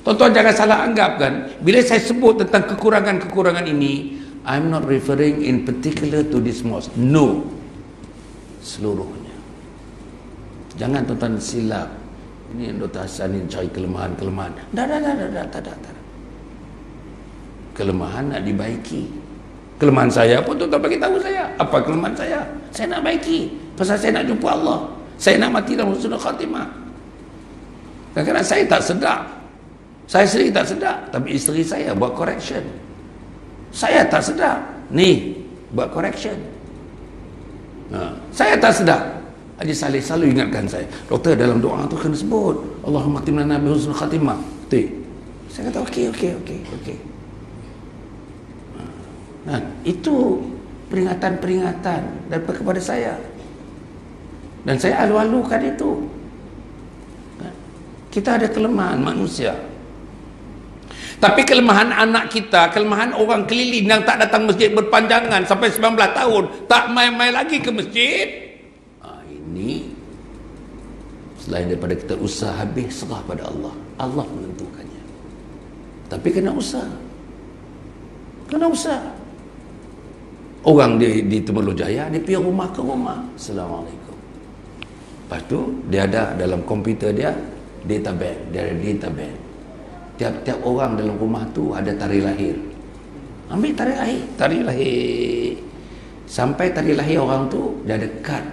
Tuan-tuan jangan salah anggap kan, bila saya sebut tentang kekurangan-kekurangan ini, I'm not referring in particular to this mosque. No, seluruhnya. Jangan tuan-tuan silap. Ini yang Dr. Hassan ini cari kelemahan-kelemahan. Tak ada. Kelemahan nak dibaiki. Kelemahan saya pun tuan-tuan bagi tahu saya. Apa kelemahan saya? Saya nak baiki. Pasal saya nak jumpa Allah. Saya nak mati dalam husnul khatimah. Kadang-kadang saya tak sedar. Saya sendiri tak sedar. Tapi isteri saya buat correction. Saya tak sedar. Ni, buat correction. Saya tak sedar. Haji Saleh selalu ingatkan saya, doktor dalam doa tu kena sebut Allahumma khtim lana bi husnul khatimah. Saya kata okey. Itu peringatan-peringatan daripada kepada saya. Dan saya alu-alukan itu. Kita ada kelemahan manusia. Tapi kelemahan anak kita, kelemahan orang keliling yang tak datang masjid berpanjangan sampai 19 tahun, tak main-main lagi ke masjid. Ini selain daripada kita usaha habis, serah pada Allah. Allah menentukannya. Tapi kena usaha. Kena usah. Orang di Temerloh-Jaya, dia pergi rumah ke rumah. Assalamualaikum. Lepas tu, dia ada dalam komputer dia, database. Dia ada database. Tiap-tiap orang dalam rumah tu ada tarikh lahir. Ambil tarikh lahir. Tarikh lahir. Sampai tarikh lahir orang tu, dia ada kad.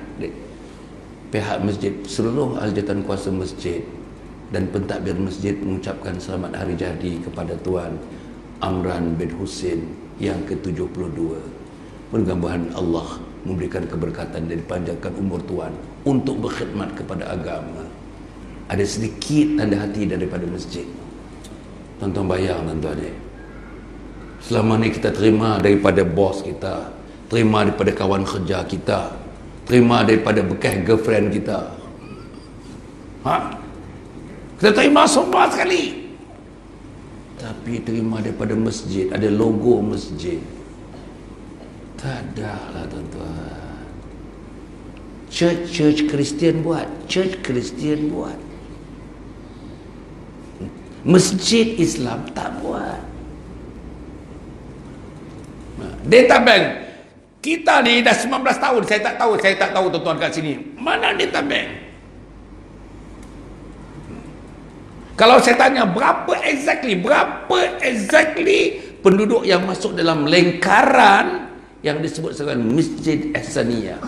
Pihak masjid, seluruh aljatan kuasa masjid dan pentadbir masjid mengucapkan selamat hari jadi kepada Tuan Amran bin Husin yang ke-72. Mudah-mudahan Allah memberikan keberkatan dan dipanjangkan umur Tuan untuk berkhidmat kepada agama. Ada sedikit tanda hati daripada masjid. Tuan-tuan bayang, tuan-tuan ni. Selama ni kita terima daripada bos kita, terima daripada kawan kerja kita, terima daripada bekas girlfriend kita. Kita terima semua sekali. Tapi terima daripada masjid, ada logo masjid. Tak ada lah, tuan-tuan. Church Kristian buat, church Kristian buat. Masjid Islam tak buat. Data bank kita ni dah 19 tahun, saya tak tahu tuan-tuan kat sini. Mana data bank? Kalau saya tanya berapa exactly penduduk yang masuk dalam lingkaran yang disebut sebagai Masjid Ihsaniyah,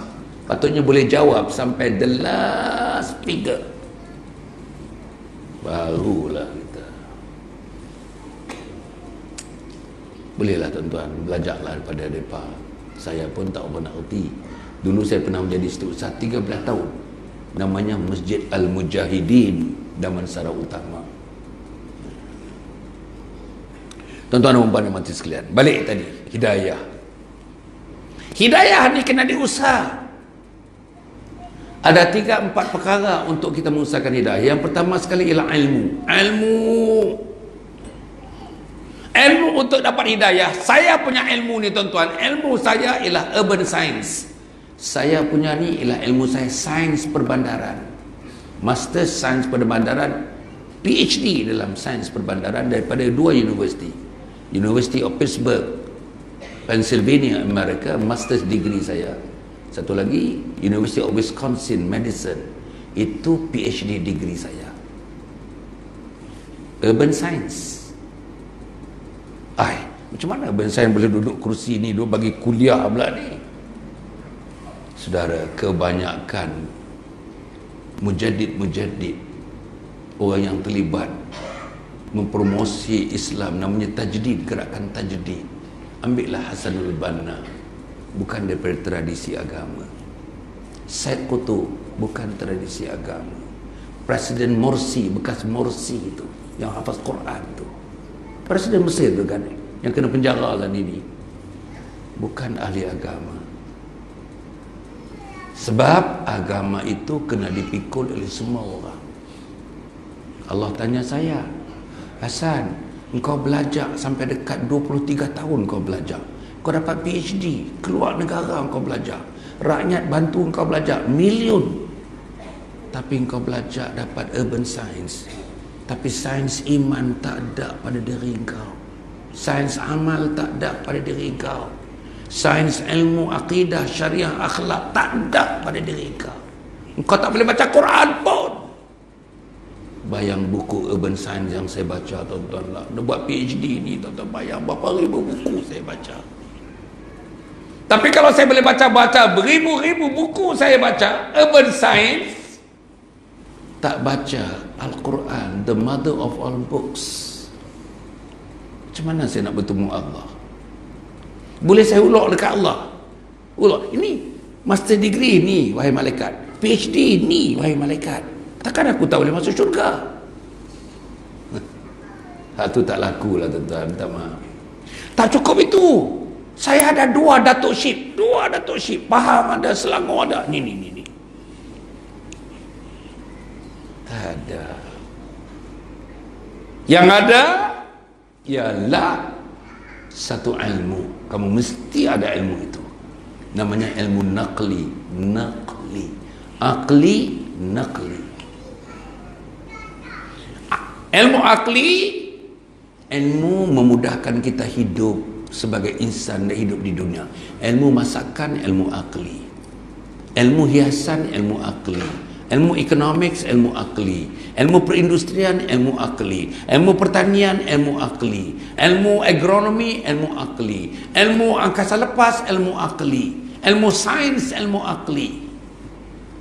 patutnya boleh jawab sampai the last figure. Barulah kita. Bolehlah tuan-tuan, belajarlah daripada mereka. Saya pun tak pernah erti. Dulu saya pernah menjadi setiausaha 13 tahun. Namanya Masjid Al-Mujahidin, Damansara Utama. Tuan-tuan dan puan-puan mati sekalian, balik tadi, hidayah. Hidayah ni kena diusaha. Ada 3-4 perkara untuk kita mengusahakan hidayah. Yang pertama sekali ialah ilmu. Ilmu untuk dapat hidayah. Saya punya ilmu ni tuan-tuan, ilmu saya ialah urban science. Saya punya ni ialah ilmu saya sains perbandaran. Master Sains Perbandaran, PhD dalam sains perbandaran daripada 2 universiti. University of Pittsburgh, Pennsylvania, Amerika, master's degree saya. Satu lagi, University of Wisconsin, Madison. Itu PhD degree saya. Urban Science. Macam mana urban science boleh duduk kursi ni, duduk bagi kuliah pula ni? Saudara, kebanyakan mujaddid, orang yang terlibat mempromosi Islam, namanya tajdid, gerakan tajdid. Ambillah Hasanul Banna, bukan daripada tradisi agama. Said Qutb, bukan tradisi agama. Presiden Morsi, bekas Morsi itu yang hafaz Quran tu, Presiden Mesir tu kan, yang kena penjara lah ini, bukan ahli agama. Sebab agama itu kena dipikul oleh semua orang. Allah tanya saya, Hasan, engkau belajar sampai dekat 23 tahun kau belajar. Kau dapat PhD, keluar negara engkau belajar. Rakyat bantu engkau belajar, million. Tapi engkau belajar dapat urban science. Tapi sains iman tak ada pada diri engkau. Sains amal tak ada pada diri engkau. Sains ilmu akidah, syariah, akhlak tak ada pada diri engkau. Engkau tak boleh baca Quran pun. Bayang buku urban science yang saya baca, tuan-tuan lah. Dia buat PhD ni, tuan-tuan bayang berapa ribu buku saya baca. Tapi kalau saya boleh baca beribu-ribu buku saya baca urban science, tak baca Al-Quran, the mother of all books, macam mana saya nak bertemu Allah? Boleh saya ulok dekat Allah? Ulok, ini master degree ni, wahai malaikat. PhD ni, wahai malaikat. Takkan aku tak boleh masuk syurga? Hal tu tak laku lah, tuan-tuan. Minta maaf. Tak cukup itu. Saya ada 2 datuk ship. 2 datuk ship. Pahang ada, Selangor ada. Ni. Tak ada. Yang ada ialah satu ilmu. Kamu mesti ada ilmu itu. Namanya ilmu naqli. Akli, naqli. Ilmu akli, ilmu memudahkan kita hidup sebagai insan yang hidup di dunia. Ilmu masakan, ilmu akli. Ilmu hiasan, ilmu akli. Ilmu economics, ilmu akli. Ilmu perindustrian, ilmu akli. Ilmu pertanian, ilmu akli. Ilmu agronomi, ilmu akli. Ilmu angkasa lepas, ilmu akli. Ilmu sains, ilmu akli.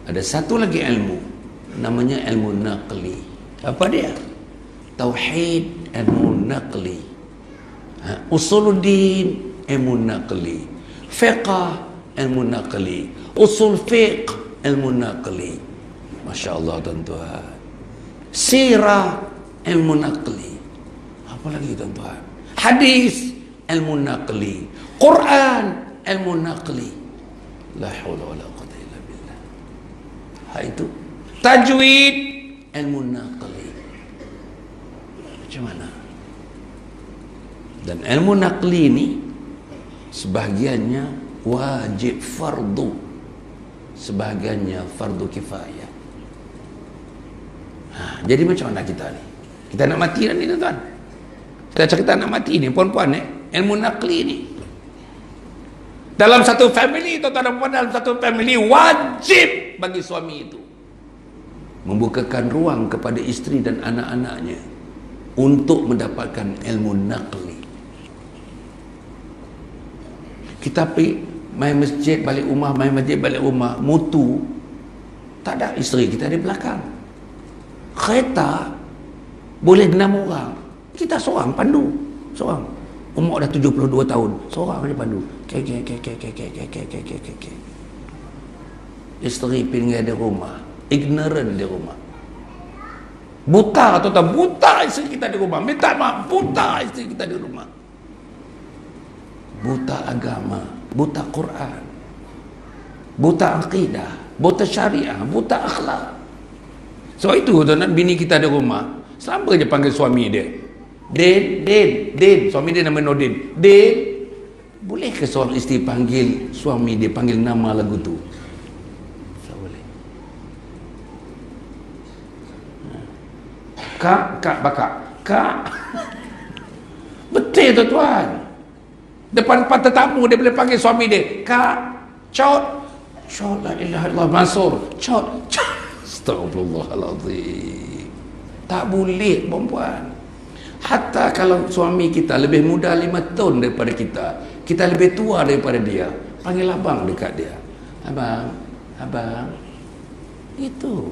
Ada satu lagi ilmu, namanya ilmu naqli. Apa dia? Tauhid, ilmu naqli. Usuluddin, ilmu naqli. Fiqh, ilmu naqli. Usul fiqh, ilmu naqli. Masya Allah tuan-tuan. Sirah, ilmu naqli. Apa lagi tuan-tuan? Hadis, ilmu naqli. Quran, ilmu naqli. La haula wala quwwata illa billah. Itu tajwid, ilmu naqli. Macam mana? Dan ilmu naqli ini sebahagiannya wajib fardu, sebahagiannya fardu kifayah. Jadi macam mana kita ni? Kita nak mati dah ni tuan-tuan. Kita nak mati ni puan-puan ilmu naqli ni. Dalam satu family, tuan-tuan dan puan, dalam satu family wajib bagi suami itu membukakan ruang kepada isteri dan anak-anaknya untuk mendapatkan ilmu naqli. Kita pergi main masjid balik rumah, main masjid balik rumah, mutu tak ada, isteri kita di belakang. Kereta boleh 6 orang, kita seorang pandu, seorang. Umur dah 72 tahun, seorang dia pandu. Isteri pinggir di rumah, ignorant di rumah. Buta atau tak buta isteri kita di rumah. Minta maaf, buta isteri kita di rumah. Buta agama, buta Quran, buta akidah, buta syariah, buta akhlak. So itu tuan-tuan, bini kita di rumah selama je panggil suami dia Din, suami dia nama Nordin. Din, boleh ke seorang isteri panggil suami dia, panggil nama lagu tu? Tak boleh. Kak bakak. Kak. Betul tuan-tuan. Depan tetamu dia boleh panggil suami dia. Kak, Cot. Cot, la ilaha illallah, Mansur. Cot. Astagfirullahaladzim. Tak boleh perempuan. Hatta kalau suami kita lebih muda 5 tahun daripada kita, kita lebih tua daripada dia, panggil abang dekat dia. Abang. Itu.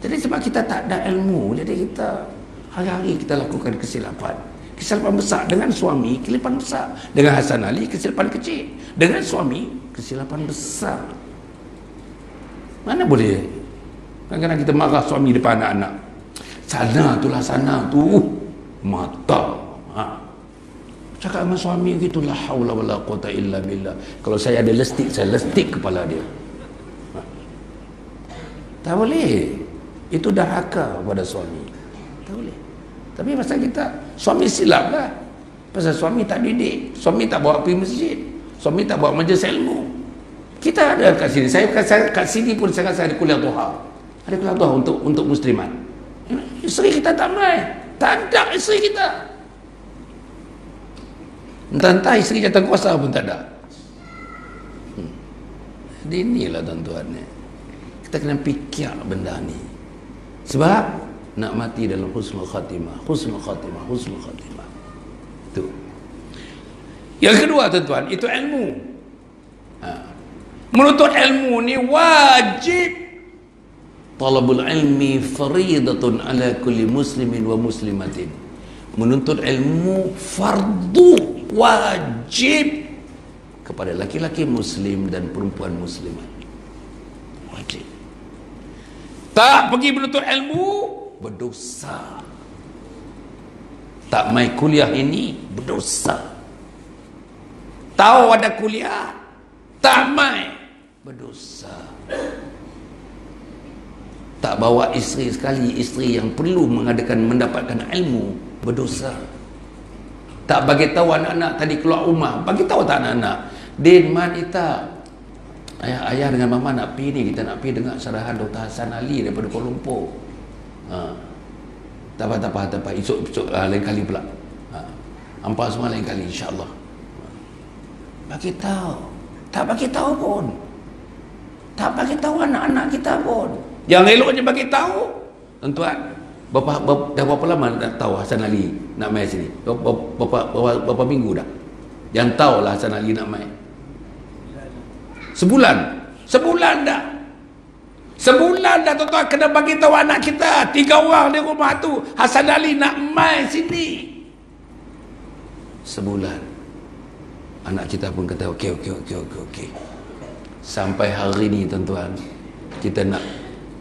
Jadi sebab kita tak ada ilmu, jadi kita hari-hari kita lakukan kesilapan. Kesilapan besar dengan suami, kesilapan besar. Dengan Hasan Ali, kesilapan kecil. Dengan suami, kesilapan besar. Mana boleh? Kadang-kadang kita marah suami depan anak-anak. Sana tu mata. Cakap dengan suami gitu, la haula wala quwata illa billah. Kalau saya ada lestik, saya lestik kepala dia. Tak boleh. Itu dahaka pada suami. Tak boleh. Tapi pasal kita, suami silap lah. Pasal suami tak didik, suami tak bawa pergi masjid, suami tak bawa majlis ilmu. Kita ada kat sini. Saya kat sini pun saya rasa ada kuliah duha. Ada kuliah duha untuk muslimat. Isteri kita tak main. Tak ada isteri kita. Entah-entah isteri jatuh kuasa pun tak ada. Jadi inilah tuan-tuan, kita kena fikir benda ni. Sebab nak mati dalam husnul khatimah. Husnul khatimah, husnul khatimah. Itu. Yang kedua tuan-tuan, itu ilmu. Menuntut ilmu ni wajib. Talabul ilmi faridatun ala kulli muslimin wa muslimatin. Menuntut ilmu fardu, wajib kepada laki-laki muslim dan perempuan muslimat. Wajib. Tak pergi menuntut ilmu, berdosa. Tak mai kuliah ini, berdosa. Tahu ada kuliah, tak mai, berdosa. Tak bawa isteri sekali, isteri yang perlu mendapatkan ilmu, berdosa. Tak bagi tahu anak-anak tadi keluar rumah, bagi tahu tak anak-anak, Din, man ita ayah dengan mama nak pergi ni, kita nak pergi dengar syarahan Dr. Hasan Ali daripada Kuala Lumpur. Tak apa, esok lain kali pula. Hampa semua lain kali insya-Allah. Bagi tahu. Tak bagi tahu pun. Tak bagi tahu anak-anak kita pun. Yang eloknya bagi tahu. Tuan-tuan, dah berapa lama dah tahu Hasan Ali nak mai sini? Berapa minggu dah? Yang tahu lah Hasan Ali nak mai. Sebulan. Sebulan dah. Sebulan dah tuan-tuan kena bagi tahu anak kita. 3 orang di rumah tu Hasan Ali nak mai sini. Sebulan. Anak kita pun kata okey. Sampai hari ni tuan-tuan, kita nak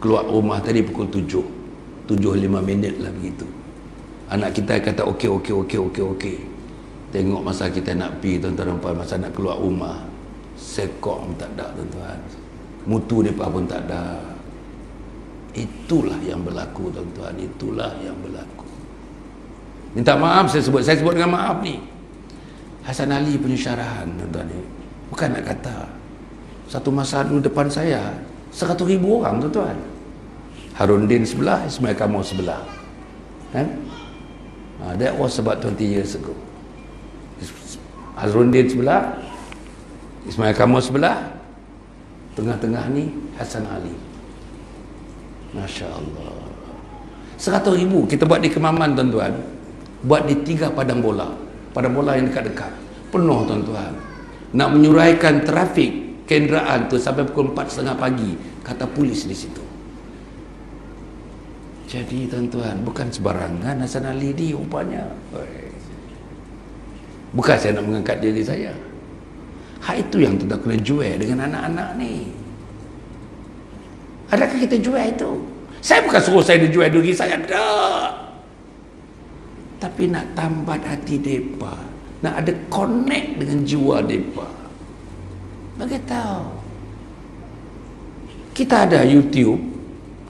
keluar rumah tadi pukul 7:05 lah begitu. Anak kita kata okey. Tengok masa kita nak pergi tuan-tuan, masa nak keluar rumah, sekok pun tak ada tuan-tuan, mutu mereka pun tak ada. Itulah yang berlaku tuan-tuan, itulah yang berlaku. Minta maaf saya sebut dengan maaf ni. Hasan Ali punya syarahan tuan-tuan ni, bukan nak kata. Satu masa dulu depan saya 100,000 orang tuan-tuan. Harundin sebelah, Ismail Kamau sebelah. That was about 20 years ago. Harundin sebelah, Ismail Kamau sebelah, tengah-tengah ni Hasan Ali. Masya Allah. 100,000 kita buat di Kemaman tuan-tuan. Buat di 3 padang bola. Padang bola yang dekat-dekat. Penuh tuan-tuan. Nak menyuraikan trafik kenderaan tu sampai pukul 4:30 pagi. Kata polis di situ. Jadi tuan-tuan, bukan sebarangan Hasan Ali ni rupanya. Bukan saya nak mengangkat diri saya. Hak itu yang kita kena jual dengan anak-anak ni. Adakah kita jual itu? Saya bukan suruh saya jual diri saya, tak. Tapi nak tambat hati mereka, nak ada connect dengan jiwa mereka. Bagi tahu. Kita ada YouTube,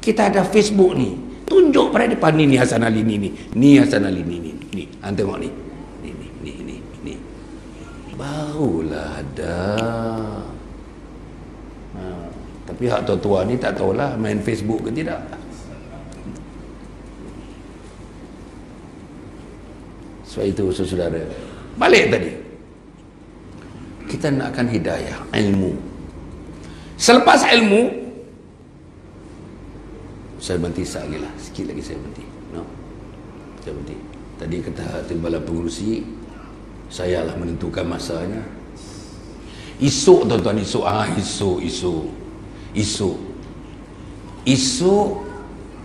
kita ada Facebook ni. Tunjuk pada depan ni Hasan Ali ni. Ni Hasan Ali ni. Hang tengok ni. Ni. Barulah ada. Tapi hak tua-tua ni tak tahulah main Facebook ke tidak. Sebab itu saudara, balik tadi, kita nakkan hidayah, ilmu. Selepas ilmu, saya berhenti sekali lah, sikit lagi saya berhenti. Saya berhenti. Tadi kata timbalan pengurusi, saya lah menentukan masanya. Esok tuan-tuan, esok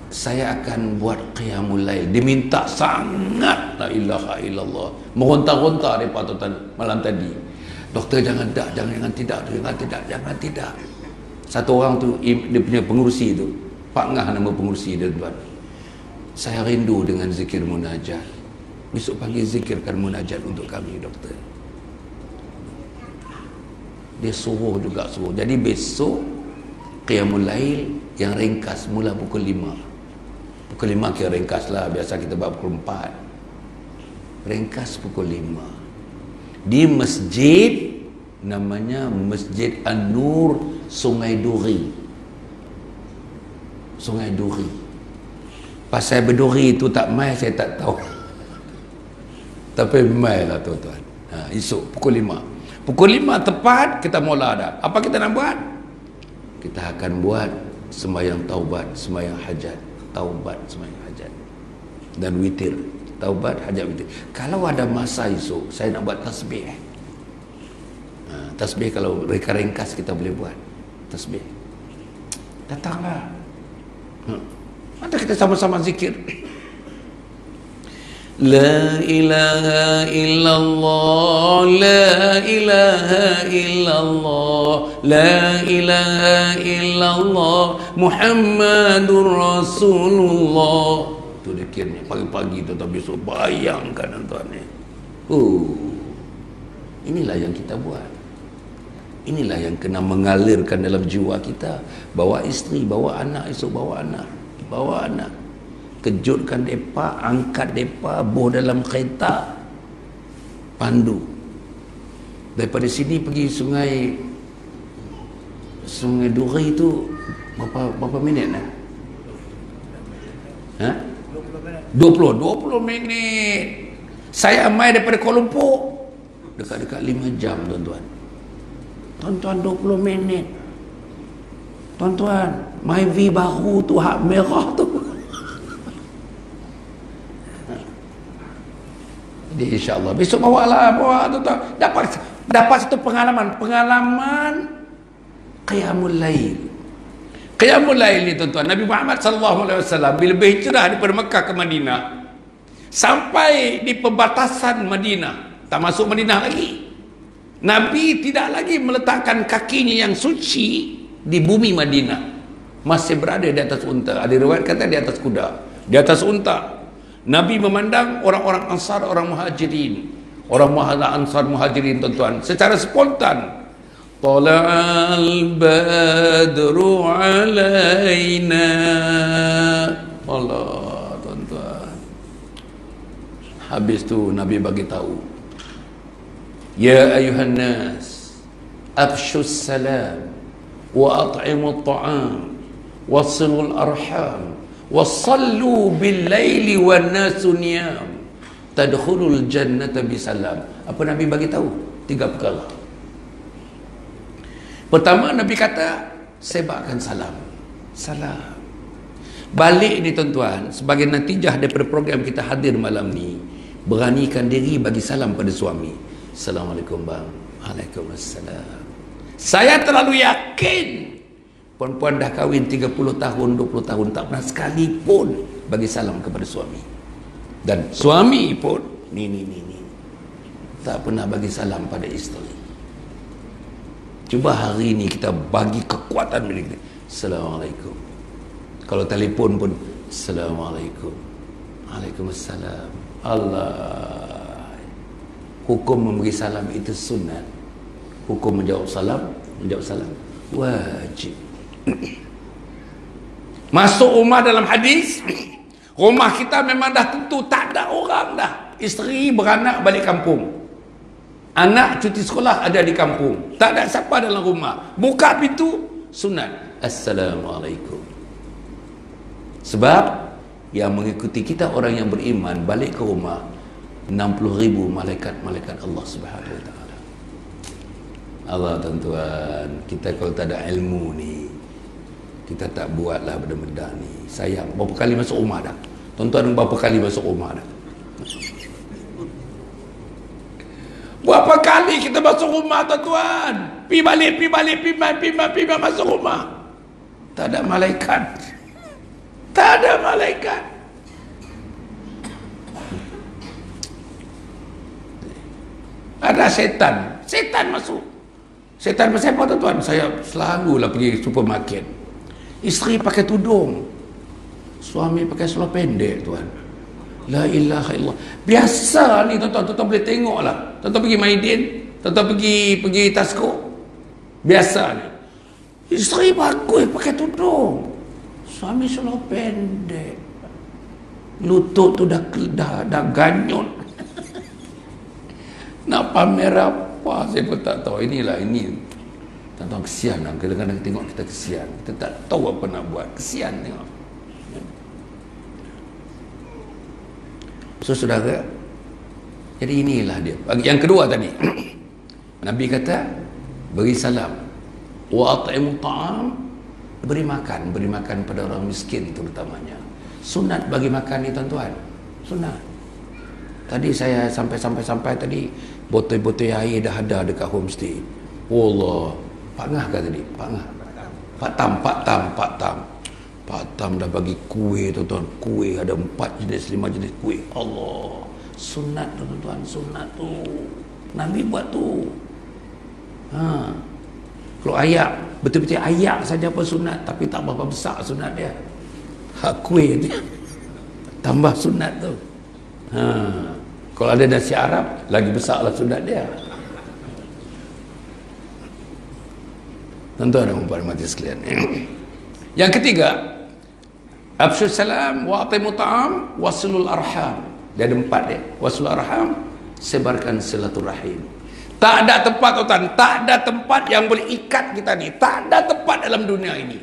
saya akan buat qiyamul lail. Diminta sangat, la ilaha illallah. Meronta-ronta depa tuan malam tadi. Doktor jangan tidak. Satu orang tu dia punya pengurusi tu, Pak Ngah nama pengurusi dia tuan. Saya rindu dengan zikir munajat. Besok pagi zikirkan munajat untuk kami doktor. Dia suruh. Jadi besok qiyamul lail yang ringkas mula pukul 5. Pukul 5 kira ringkas lah. Biasa kita buat pukul 4. Ringkas pukul 5. Di masjid, namanya Masjid An-Nur Sungai Duri. Sungai Duri. Pasal berduri itu tak mai saya tak tahu. Tapi mai lah tuan-tuan. Esok pukul 5. Pukul 5 tepat kita mula dah. Apa kita nak buat? Kita akan buat sembahyang taubat, sembahyang hajat. Taubat, sembahyang hajat. Dan witir. Taubat, hajat, witir. Kalau ada masa esok, saya nak buat tasbih. Tasbih kalau ringkas kita boleh buat. Tasbih. Datanglah. Ada kita sama-sama zikir. La ilaha illallah, la ilaha illallah, la ilaha illallah, Muhammadur Rasulullah. Itu zikirnya pagi-pagi tu, tapi besok bayangkan tuan-tuan ni. Inilah yang kita buat. Inilah yang kena mengalirkan dalam jiwa kita. Bawa isteri, bawa anak, esok bawa anak. Kejutkan mereka, angkat mereka, boh dalam kereta, pandu. Daripada sini pergi sungai Duri itu berapa minit lah? 20 minit. Saya mai daripada Kuala Lumpur dekat-dekat 5 jam tuan-tuan. Tuan-tuan 20 minit. Tuan-tuan, mai V baru tu hak merah tu. Jadi insya-Allah besok bawa tuan-tuan. Dapat satu pengalaman Qiyamul Lail. Qiyamul Lail ni tuan-tuan, Nabi Muhammad sallallahu alaihi wasallam bila berhijrah daripada Mekah ke Madinah, sampai di perbatasan Madinah, tak masuk Madinah lagi, Nabi tidak lagi meletakkan kakinya yang suci di bumi Madinah, masih berada di atas unta. Ada riwayat kata di atas kuda, di atas unta. Nabi memandang orang-orang Ansar, orang Muhajirin, Ansar Muhajirin tuan-tuan, secara spontan. Tala'al badru alaina. Allah, tuan-tuan. Habis tu Nabi bagi tahu, ya ayuhan nas, afshus salam wa at'imut ta'am wasilul arham wasallu bil laili wan nasu niyam tadkhulul jannata bisalam. Apa Nabi bagi tahu? 3 perkara. Pertama, Nabi kata sebarkan salam. Salam. Balik ni tuan-tuan, sebagai natijah daripada program kita hadir malam ni, beranikan diri bagi salam pada suami. Assalamualaikum bang. Waalaikumsalam. Saya terlalu yakin perempuan dah kahwin 30 tahun, 20 tahun tak pernah sekali pun bagi salam kepada suami. Dan suami pun ni tak pernah bagi salam pada isteri. Cuba hari ni kita bagi kekuatan bila kita Assalamualaikum. Kalau telefon pun Assalamualaikum. Waalaikumsalam. Allah. Hukum memberi salam itu sunat. Hukum menjawab salam wajib. Masuk rumah dalam hadis, rumah kita memang dah tentu tak ada orang dah. Isteri beranak balik kampung, anak cuti sekolah ada di kampung, tak ada siapa dalam rumah. Buka pintu, sunat Assalamualaikum. Sebab yang mengikuti kita orang yang beriman, balik ke rumah 60,000 malaikat Allah Subhanahu wa taala. Allah, tuan-tuan, kita kalau tak ada ilmu ni, kita tak buatlah benda-benda ni. Sayang, berapa kali masuk rumah dah? Tuan-tuan berapa kali masuk rumah dah? Berapa kali kita masuk rumah tuan-tuan? Pi balik masuk rumah. Tak ada malaikat. Tak ada malaikat. Ada setan. Setan masuk. Setan pasal apa tuan-tuan? Saya selalulah pergi supermarket. Isteri pakai tudung, suami pakai seluar pendek tuan. La ilaha illallah. Biasa ni tuan-tuan, tuan-tuan boleh tengok lah. Tuan-tuan pergi Maidin, tuan-tuan pergi Tasco. Biasa ni. Isteri bagus pakai tudung, suami seluar pendek. Lutut tu dah ganyut. Nak pamer apa saya pun tak tahu. Ini tuan-tuan, kesian lah. Kadang-kadang tengok kita kesian, kita tak tahu apa nak buat. Kesian tengok. So saudara, jadi inilah dia. Yang kedua tadi, Nabi kata beri salam, wa at'imut ta'am, beri makan pada orang miskin terutamanya. Sunat bagi makan ni tuan-tuan, sunat. Tadi saya sampai tadi, botol-botol air dah ada dekat homestay. Wallah, Pak Ngah kata tadi, Pak Tam dah bagi kuih tuan-tuan. Kuih ada 4 jenis, 5 jenis kuih. Allah, sunat tuan-tuan, sunat tu. Nabi buat tu. Kalau ayak, betul-betul ayak saja pun sunat, tapi tak berapa besar sunat dia. Kuih dia tambah sunat tu. Kalau ada nasi Arab, lagi besarlah sunat dia. Tuan-tuan dan puan mati sekalian. Yang ketiga, afsyus salam wa at'imut ta'am wasilul arham. Dia ada 4 dia. Wasilul arham, sebarkan silaturahim. Tak ada tempat tuan-tuan, tak ada tempat yang boleh ikat kita ni. Tak ada tempat dalam dunia ini.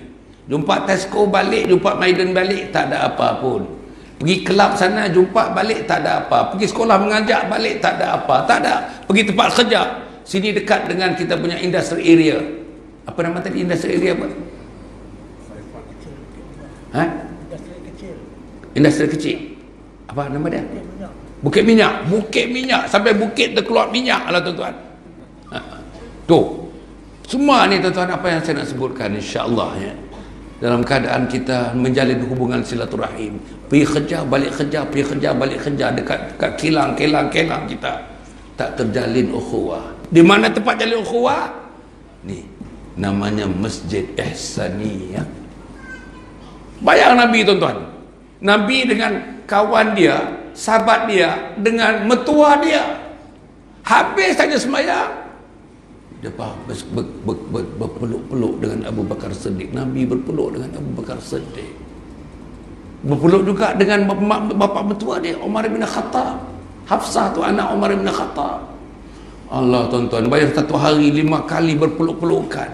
Jumpa Tesco balik, jumpa Maiden balik, tak ada apa pun. Pergi kelab sana jumpa balik tak ada apa. Pergi sekolah mengajar balik tak ada apa. Tak ada. Pergi tempat kerja. Sini dekat dengan kita punya industri area. Apa nama tadi industri area apa? Ha? Industri kecil. Apa nama dia? Bukit minyak. Bukit minyak. Sampai bukit terkeluar minyak lah tuan-tuan. Tu. Semua ni tuan-tuan apa yang saya nak sebutkan insya-Allah ya. Dalam keadaan kita menjalin hubungan silaturahim, pergi kerja balik kerja, pergi kerja balik kerja, dekat kilang kita tak terjalin ukhuwah. Di mana tempat jalin ukhuwah? Ni namanya Masjid Ihsaniyah. Bayang Nabi tuan-tuan, Nabi dengan kawan dia, sahabat dia, dengan mertua dia, habis saja sembahyang dia berpeluk-peluk dengan Abu Bakar Siddiq. Nabi berpeluk dengan Abu Bakar Siddiq, berpeluk juga dengan bapa mertua dia Umar bin Khattab. Hafsah tu anak Umar bin Khattab. Allah tuan-tuan, bayang satu hari 5 kali berpeluk-pelukan.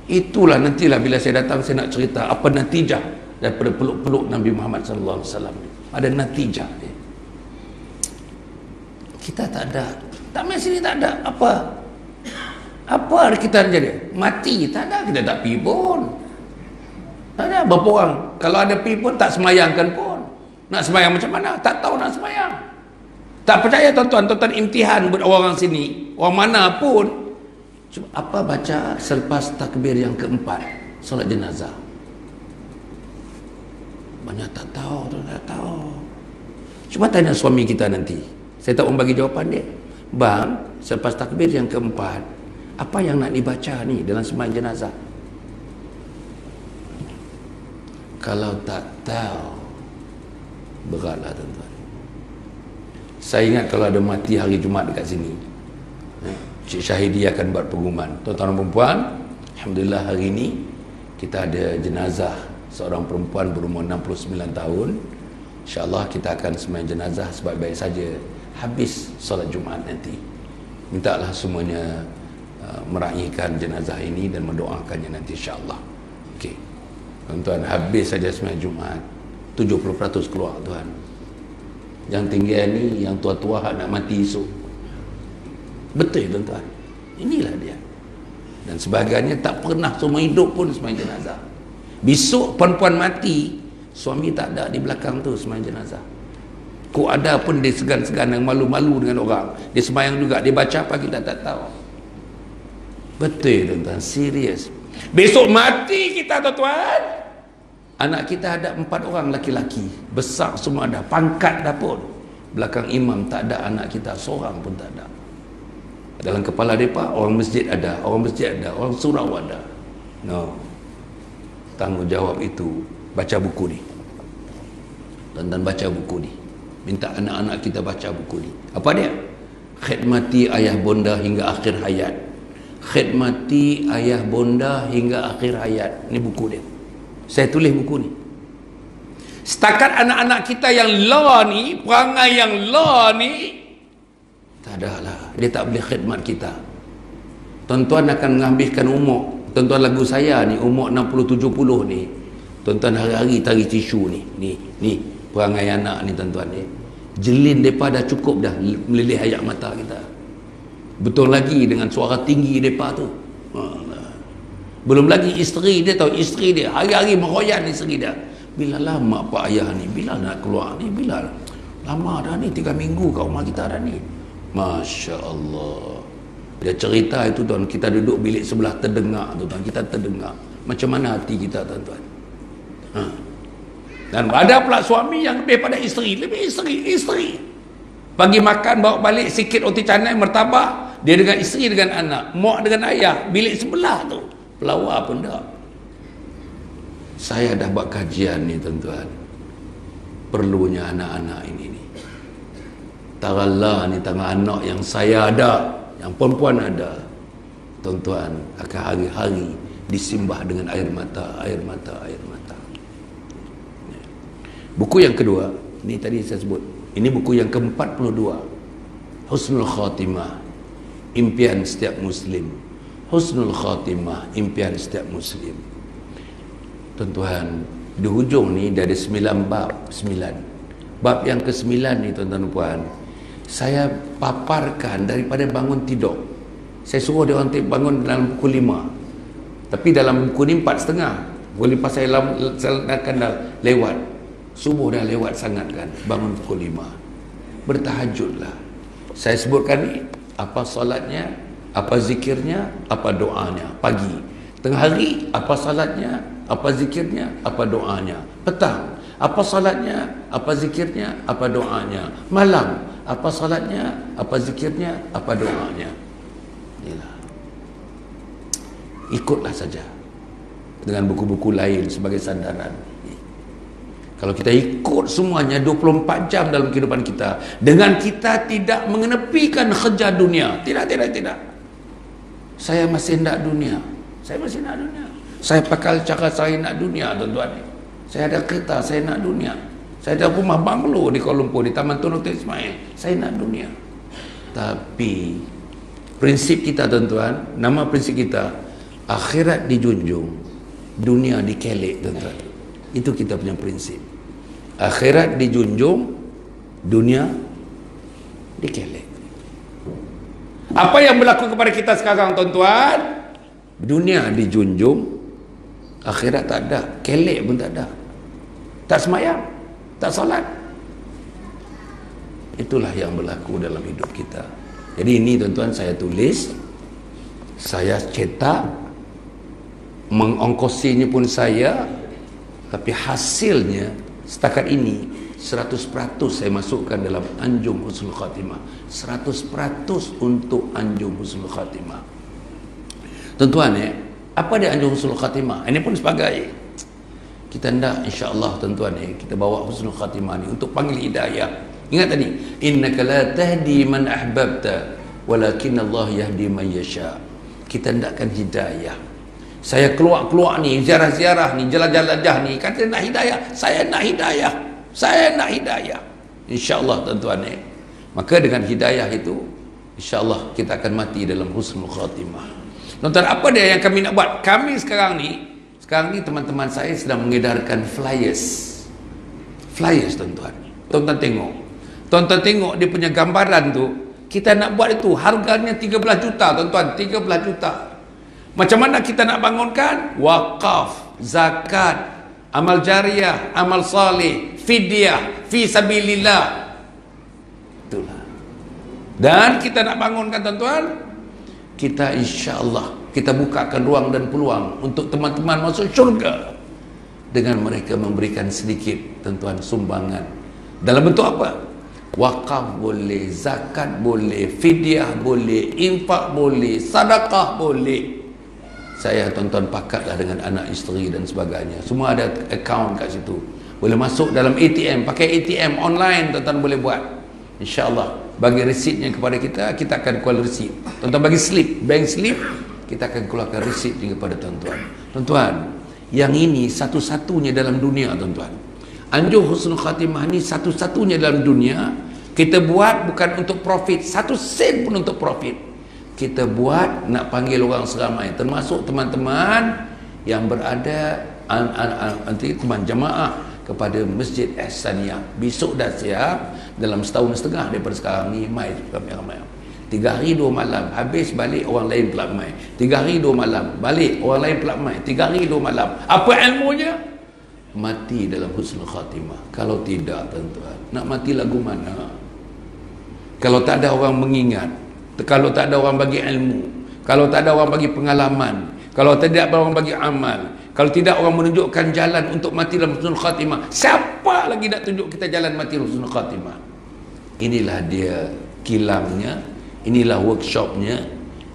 Itulah nantilah bila saya datang saya nak cerita apa natijah daripada peluk-peluk Nabi Muhammad sallallahu alaihi wasallam. Ada natijah dia. Kita tak ada, tak main sini tak ada apa kita jadi? Mati tak ada, kita tak pergi pun. Tak ada berapa orang. Kalau ada pergi pun tak semayangkan pun. Nak semayang macam mana? Tak tahu nak semayang. Tak percaya tuan-tuan, tuan-tuan imtihan buat orang sini, orang mana pun. Cuba apa baca selepas takbir yang keempat solat jenazah? Banyak tak tahu, tak tahu. Cuba tanya suami kita nanti. Saya tak mau bagi jawapan dia. Bang, selepas takbir yang keempat, apa yang nak dibaca ni dalam sembahyang jenazah? Kalau tak tahu, beratlah tuan-tuan. Saya ingat kalau ada mati hari Jumaat dekat sini, Cik Syahidi akan buat pengumuman. Tuan-tuan dan perempuan, alhamdulillah hari ini kita ada jenazah seorang perempuan berumur 69 tahun. InsyaAllah kita akan sembahyang jenazah sebaik-baik saja habis solat Jumaat nanti. Mintalah semuanya meraihkan jenazah ini dan mendoakannya nanti insya-Allah. Okey. Tuan-tuan, habis saja sembahyang Jumaat 70% keluar tuan. Yang tinggal ni yang tua-tua nak mati esok. Betul tuan-tuan. Inilah dia. Dan sebagainya tak pernah semua hidup pun sembahyang jenazah. Besok perempuan mati, suami tak ada di belakang tu sembahyang jenazah. Kok ada pun dia segan-segan yang malu-malu dengan orang. Dia sembahyang juga, dia baca apa kita tak tahu. Betul tuan-tuan, serius. Besok mati kita tuan-tuan, anak kita ada 4 orang laki-laki, besar semua ada, pangkat dah pun. Belakang imam tak ada anak kita, seorang pun tak ada. Dalam kepala mereka, orang masjid ada, orang surau ada. No. Tanggungjawab itu, baca buku ni. Tuan-tuan baca buku ni. Minta anak-anak kita baca buku ni. Apa dia? Khidmati ayah bonda hingga akhir hayat. Khidmati ayah bonda hingga akhir hayat. Ini buku dia. Saya tulis buku ni. Setakat anak-anak kita yang law ni, perangai yang law ni, tak ada lah. Dia tak boleh khidmat kita. Tuan-tuan akan menghabiskan umur. Tuan-tuan lagu saya ni, umur 60-70 ni. Tuan-tuan hari-hari tarik tisu ni. Ni perangai anak ni tuan-tuan ni. Jelin mereka dah cukup dah melilih air mata kita. Betul lagi dengan suara tinggi mereka tu. Belum lagi isteri dia, tahu isteri dia hari-hari meroyan isteri dia. Bila lama pak ayah ni, bila nak keluar ni, bila lama dah ni, 3 minggu kat rumah kita dah ni. Masya Allah. Dia cerita itu tuan, kita duduk bilik sebelah terdengar tu tuan, kita terdengar. Macam mana hati kita tuan-tuan. Dan ada pula suami yang lebih pada isteri, isteri. Pagi makan bawa balik sikit roti canai martabak, dia dengan isteri dengan anak, mak dengan ayah, bilik sebelah tu. Pelawar pun tak. Saya dah buat kajian ni tuan-tuan. Perlunya anak-anak ini ni. Tarallah ni tangan anak yang saya ada, yang perempuan ada. Tuan-tuan akan hari-hari disimbah dengan air mata. Buku yang kedua, ni tadi saya sebut. Ini buku yang ke-42. Husnul Khatimah, impian setiap muslim. Husnul Khatimah, impian setiap muslim. Tuan-tuan, Di hujung ni dia ada 9 bab. 9 bab yang ke-9 ni tuan-tuan dan puan, saya paparkan daripada bangun tidur. Saya suruh dia orang bangun dalam pukul 5, tapi dalam buku ni 4.30. Pukul 5 saya akan dah lewat. Subuh dah lewat sangat kan. Bangun pukul 5, bertahajudlah. Saya sebutkan ni, apa solatnya, apa zikirnya, apa doanya. Pagi, tengah hari, apa solatnya, apa zikirnya, apa doanya. Petang, apa solatnya, apa zikirnya, apa doanya. Malam, apa solatnya, apa zikirnya, apa doanya. Inilah. Ikutlah saja dengan buku-buku lain sebagai sandaran. Kalau kita ikut semuanya 24 jam dalam kehidupan kita, dengan kita tidak mengenepikan kerja dunia. Tidak. Saya masih nak dunia. Saya pakai cara saya nak dunia, tuan-tuan. Saya ada kereta, saya nak dunia. Saya ada rumah banglo di Kuala Lumpur, di Taman Tun Dr. Ismail. Saya nak dunia. Tapi prinsip kita, tuan-tuan, nama prinsip kita, akhirat dijunjung, dunia dikelek, tuan-tuan. Itu kita punya prinsip. Akhirat dijunjung, dunia dikelek. Apa yang berlaku kepada kita sekarang, tuan-tuan? Dunia dijunjung, akhirat tak ada, kelek pun tak ada. Tak sembahyang, tak solat. Itulah yang berlaku dalam hidup kita. Jadi ini, tuan-tuan, saya tulis, saya cetak, mengongkosinya pun saya, tapi hasilnya setakat ini 100% saya masukkan dalam Anjung Husnul Khatimah. 100% untuk Anjung Husnul Khatimah. Tuan-tuan, apa dia Anjung Husnul Khatimah? Ini pun sebagai kita hendak, insya-Allah, tuan-tuan, kita bawa Husnul Khatimah ni untuk panggil hidayah. Ingat tadi, innaka la tahdi man ahbabta walakin Allah yahdi man yasha. Kita hendakkan hidayah. Saya keluar ni, ziarah-ziarah ni, jalan-jalan ni, kata nak hidayah. Saya nak hidayah. InsyaAllah, tuan-tuan. Maka dengan hidayah itu, InsyaAllah kita akan mati dalam Husnul Khatimah. Tuan-tuan, apa dia yang kami nak buat? Kami sekarang ni teman-teman saya sedang mengedarkan flyers. Tuan-tuan. Tuan-tuan tengok dia punya gambaran tu. Kita nak buat itu, harganya 13 juta, tuan-tuan. 13 juta. Macam mana kita nak bangunkan? Wakaf, zakat, amal jariah, amal salih, fidyah, fi sabilillah. Itulah. Dan kita nak bangunkan, tuan-tuan, kita insya-Allah kita bukakan ruang dan peluang untuk teman-teman masuk syurga dengan mereka memberikan sedikit, tuan-tuan, sumbangan. Dalam bentuk apa? Wakaf boleh, zakat boleh, fidyah boleh, infak boleh, sedekah boleh. Saya, tuan-tuan, pakatlah dengan anak isteri dan sebagainya. Semua ada akaun kat situ. Boleh masuk dalam ATM, pakai ATM online, tuan-tuan boleh buat. InsyaAllah, bagi resitnya kepada kita, kita akan keluar resit. Tuan-tuan bagi slip, bank slip, kita akan keluarkan resitnya kepada tuan-tuan. Tuan-tuan, yang ini satu-satunya dalam dunia, tuan-tuan. Anjung Husnul Khatimah ni satu-satunya dalam dunia. Kita buat bukan untuk profit, 1 sen pun untuk profit. Kita buat nak panggil orang seramai, termasuk teman-teman yang berada nanti teman jamaah kepada Masjid Ihsaniyah. Besok dah siap, dalam setahun setengah daripada sekarang ni mai ramai-ramai. 3 hari 2 malam, habis balik orang lain pula mai. 3 hari 2 malam, balik orang lain pula mai. 3 hari 2 malam. Apa ilmunya? Mati dalam Husnul Khatimah. Kalau tidak, tuan-tuan, nak mati lagu mana? Kalau tak ada orang mengingat, kalau tak ada orang bagi ilmu, kalau tak ada orang bagi pengalaman, kalau tidak ada orang bagi amal, kalau tidak orang menunjukkan jalan untuk mati dalam Husnul Khatimah, siapa lagi nak tunjuk kita jalan mati dalam Husnul Khatimah? Inilah dia kilangnya, inilah workshopnya,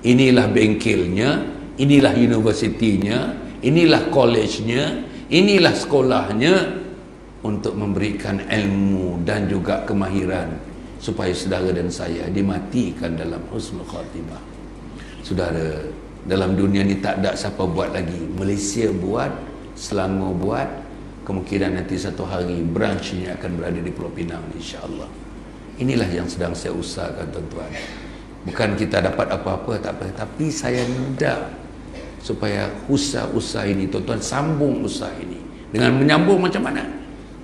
inilah bengkelnya, inilah universitinya, inilah college-nya, inilah sekolahnya, untuk memberikan ilmu dan juga kemahiran supaya saudara dan saya dimatikan dalam Husnul Khatimah. Saudara, dalam dunia ni tak ada siapa buat lagi. Malaysia buat, Selangor buat, kemungkinan nanti satu hari branchnya akan berada di Pulau Pinang, insya-Allah. Inilah yang sedang saya usahakan, tuan-tuan. Bukan kita dapat apa-apa, tak apa, tapi saya hendak supaya usaha-usaha ini, tuan-tuan, sambung usaha ini Dengan menyambung macam mana?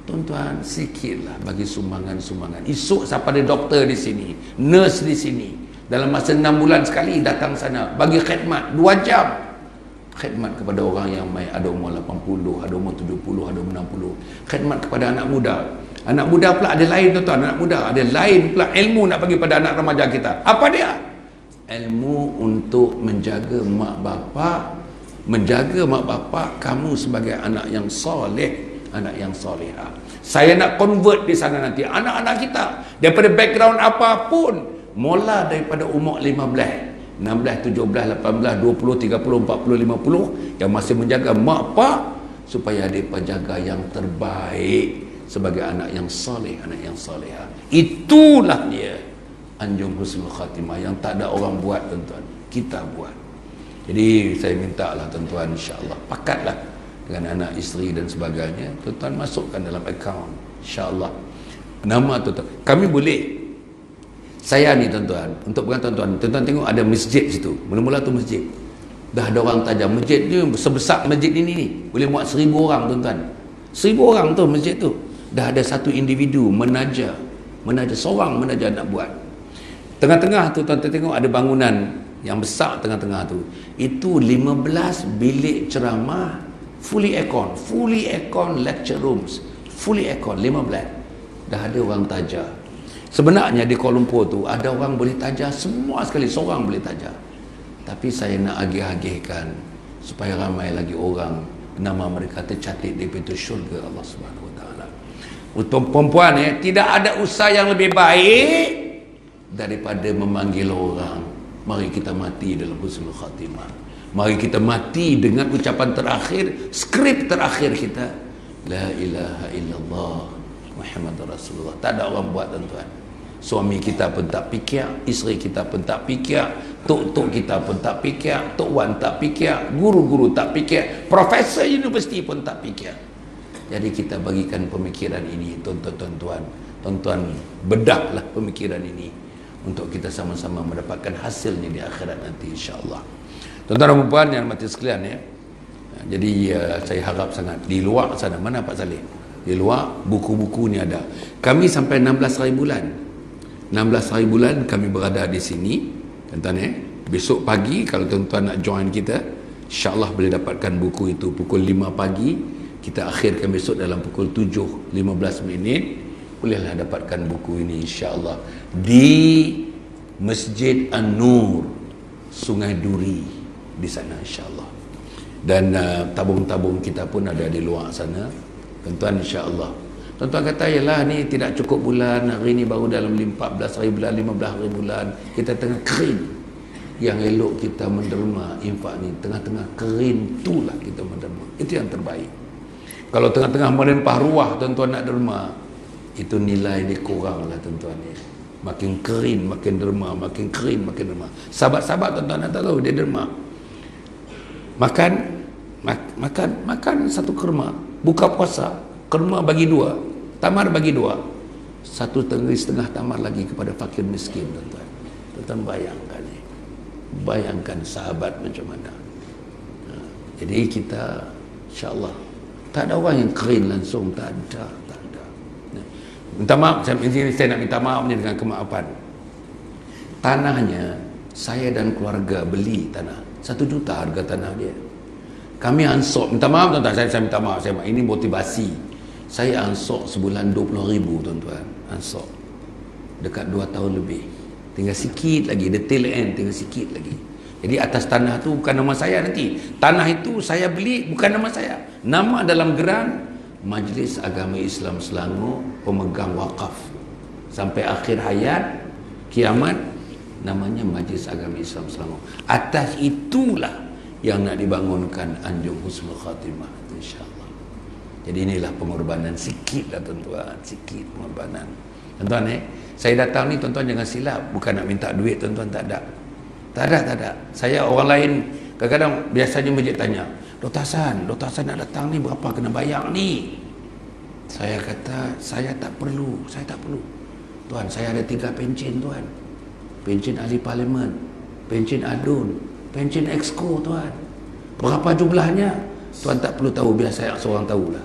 Tuan-tuan, sikitlah bagi sumbangan-sumbangan. Esok siapa ada doktor di sini, nurse di sini, dalam masa 6 bulan sekali datang sana, bagi khidmat 2 jam. Khidmat kepada orang yang ada umur 80, ada umur 70, ada umur 60. Khidmat kepada anak muda. Anak muda pula ada lain, tuan-tuan. Anak muda ada lain pula ilmu nak bagi pada anak remaja kita. Apa dia? Ilmu untuk menjaga mak bapak, menjaga mak bapak kamu sebagai anak yang soleh, anak yang soleha. Saya nak convert di sana nanti anak-anak kita daripada background apapun, mula daripada umur 15, 16, 17, 18, 20, 30, 40, 50 yang masih menjaga mak pak supaya mereka jaga yang terbaik sebagai anak yang soleh, anak yang soleha. Itulah dia anjung husnul khatimah yang tak ada orang buat, tuan-tuan. Kita buat. Jadi saya minta lah tuan-tuan, insya-Allah pakatlah dengan anak isteri dan sebagainya, tuan-tuan masukkan dalam akaun, insya-Allah. Nama tuan-tuan. Kami boleh. Saya ni tuan-tuan, untuk bukan tuan-tuan, tuan-tuan tengok ada masjid situ. Mula-mula tu masjid. Dah ada orang tajam. Masjid ni sebesar masjid ini ni. Boleh muat 1000 orang, tuan-tuan. 1000 orang tu masjid tu. Dah ada satu individu menaja. Menaja, seorang menaja nak buat. Tengah-tengah tu tuan-tuan tengok ada bangunan yang besar tengah-tengah tu. Itu 15 bilik ceramah fully aircon lecture rooms, fully aircon 15. Dah ada orang taja. Sebenarnya di Kuala Lumpur tu ada orang boleh taja semua sekali, seorang boleh taja. Tapi saya nak agih-agihkan supaya ramai lagi orang nama mereka tercatat di pintu syurga Allah Subhanahu Wa Taala. Untuk perempuan tidak ada usaha yang lebih baik daripada memanggil orang. Mari kita mati dalam husnul khatimah. Mari kita mati dengan ucapan terakhir, skrip terakhir kita, la ilaha illallah Muhammadur Rasulullah. Tak ada orang buat, tuan-tuan. Suami kita pun tak fikir, isteri kita pun tak fikir, tok-tok kita pun tak fikir, tok wan tak fikir, guru-guru tak fikir, profesor universiti pun tak fikir. Jadi kita bagikan pemikiran ini, tuan-tuan. Tuan-tuan bedahlah pemikiran ini untuk kita sama-sama mendapatkan hasilnya di akhirat nanti, insya-Allah. Tuan-tuan dan puan yang mati sekalian ya. Jadi saya harap sangat di luar sana, mana Pak Saleh? Di luar buku-buku ni ada. Kami sampai 16 hari bulan. 16 hari bulan kami berada di sini. Tuan-tuan besok pagi kalau tuan-tuan nak join kita, insya-Allah boleh dapatkan buku itu pukul 5 pagi. Kita akhirkan besok dalam pukul 7.15 minit. Bolehlah dapatkan buku ini, insya-Allah, di Masjid An-Nur, Sungai Duri di sana, insya-Allah. Dan tabung-tabung kita pun ada di luar sana, tuan-tuan, insya-Allah. Tuan-tuan kata, yalah ni tidak cukup bulan, hari ni baru dalam 14 hari bulan, 15 hari bulan, kita tengah kering. Yang elok kita menderma infak ni, tengah-tengah kering itulah kita menderma. Itu yang terbaik. Kalau tengah-tengah merempah ruah tuan-tuan nak derma, itu nilai dia kurang lah, tuan-tuan. Makin kering makin derma, makin kering makin derma. Sahabat-sahabat tuan-tuan nak tahu dia derma. Makan satu kurma, buka puasa, kurma bagi 2, tamar bagi 2, 1,5 tamar lagi kepada fakir miskin, tuan-tuan. Tuan-tuan bayangkan ni. Bayangkan sahabat macam mana. Jadi kita insya-Allah tak ada orang yang kering langsung, tak ada. Minta maaf, saya nak minta maaf ni dengan kemaafan. Tanahnya saya dan keluarga beli tanah 1 juta harga tanah dia. Kami ansok, minta maaf tuan-tuan, saya minta maaf, ini motivasi. Saya ansok sebulan 20,000, tuan-tuan. Ansok dekat 2 tahun lebih. Tinggal sikit lagi, detail end tinggal sikit lagi. Jadi atas tanah tu bukan nama saya nanti. Tanah itu saya beli bukan nama saya. Nama dalam geran Majlis Agama Islam Selangor pemegang wakaf. Sampai akhir hayat kiamat namanya Majlis Agama Islam Selangor. Atas itulah yang nak dibangunkan anjung husnul khatimah, insya-Allah. Jadi inilah pengorbanan sikit lah, tuan-tuan, sikit pengorbanan. Tuan-tuan saya datang ni, tuan-tuan jangan silap, bukan nak minta duit, tuan-tuan, tak ada. Tak ada. Saya orang lain kadang-kadang biasanya masjid tanya, Dr. Hasan nak datang ni berapa kena bayar ni? Saya kata, saya tak perlu. Tuan, saya ada 3 pencen, tuan. Pencen ahli parlimen, pencen adun, pencen exco, tuan. Berapa jumlahnya? Tuan tak perlu tahu, biar saya seorang tahulah.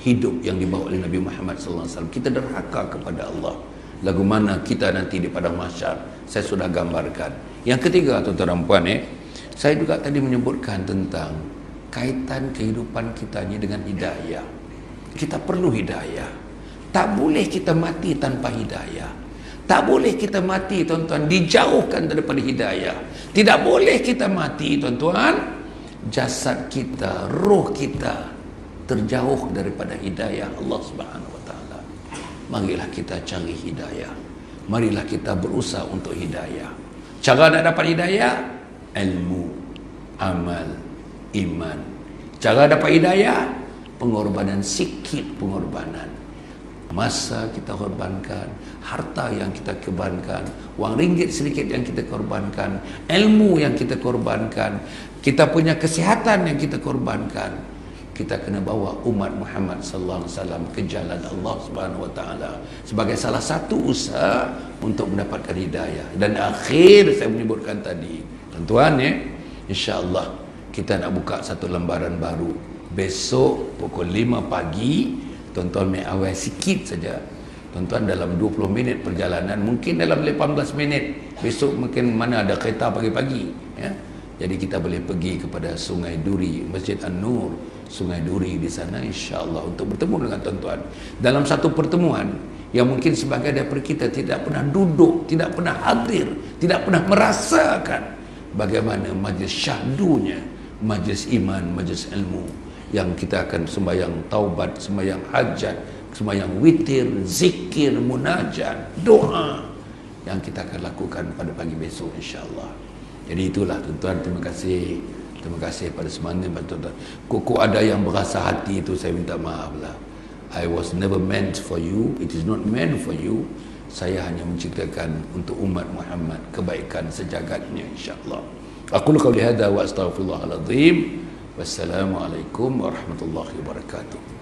hidup yang dibawa oleh Nabi Muhammad SAW. Kita derhaka kepada Allah. Lagu mana kita nanti di padang mahsyar, saya sudah gambarkan. Yang ketiga, tuan-tuan dan puan, saya juga tadi menyebutkan tentang kaitan kehidupan kita ni dengan hidayah. Kita perlu hidayah. Tak boleh kita mati tanpa hidayah. Tak boleh kita mati, tuan-tuan, dijauhkan daripada hidayah. Tidak boleh kita mati, tuan-tuan, jasad kita, roh kita terjauh daripada hidayah Allah Subhanahu wa taala. Marilah kita cari hidayah. Marilah kita berusaha untuk hidayah. Cara nak dapat hidayah, ilmu, amal, iman. Cara dapat hidayah, pengorbanan, sikit pengorbanan. Masa kita korbankan, harta yang kita korbankan, wang ringgit sedikit yang kita korbankan, ilmu yang kita korbankan, kita punya kesihatan yang kita korbankan. Kita kena bawa umat Muhammad sallallahu alaihi wasallam ke jalan Allah Subhanahu wa taala sebagai salah satu usaha untuk mendapatkan hidayah. Dan akhir saya menyebutkan tadi, tuan-tuan, insya-Allah kita nak buka satu lembaran baru besok pukul 5 pagi. Tuan-tuan main awal sikit saja. Tuan-tuan dalam 20 minit perjalanan, mungkin dalam 18 minit. Besok mungkin mana ada kereta pagi-pagi, ya. Jadi kita boleh pergi kepada Sungai Duri, Masjid An-Nur, Sungai Duri di sana, insya-Allah, untuk bertemu dengan tuan-tuan. Dalam satu pertemuan yang mungkin sebagai daripada kita tidak pernah duduk, tidak pernah hadir, tidak pernah merasakan bagaimana majlis syahdunya, majlis iman, majlis ilmu, yang kita akan sembahyang taubat, sembahyang hajat, sembahyang witir, zikir, munajat, doa yang kita akan lakukan pada pagi besok, insya-Allah. Jadi itulah, tuan-tuan, terima kasih pada semuanya, tuan-tuan. Kok ada yang berasa hati itu, saya minta maaf lah. I was never meant for you, it is not meant for you. Saya hanya menciptakan untuk umat Muhammad kebaikan sejagatnya, insya-Allah. Aku qauli hadza wa astaghfirullahal azim. Wassalamualaikum warahmatullahi wabarakatuh.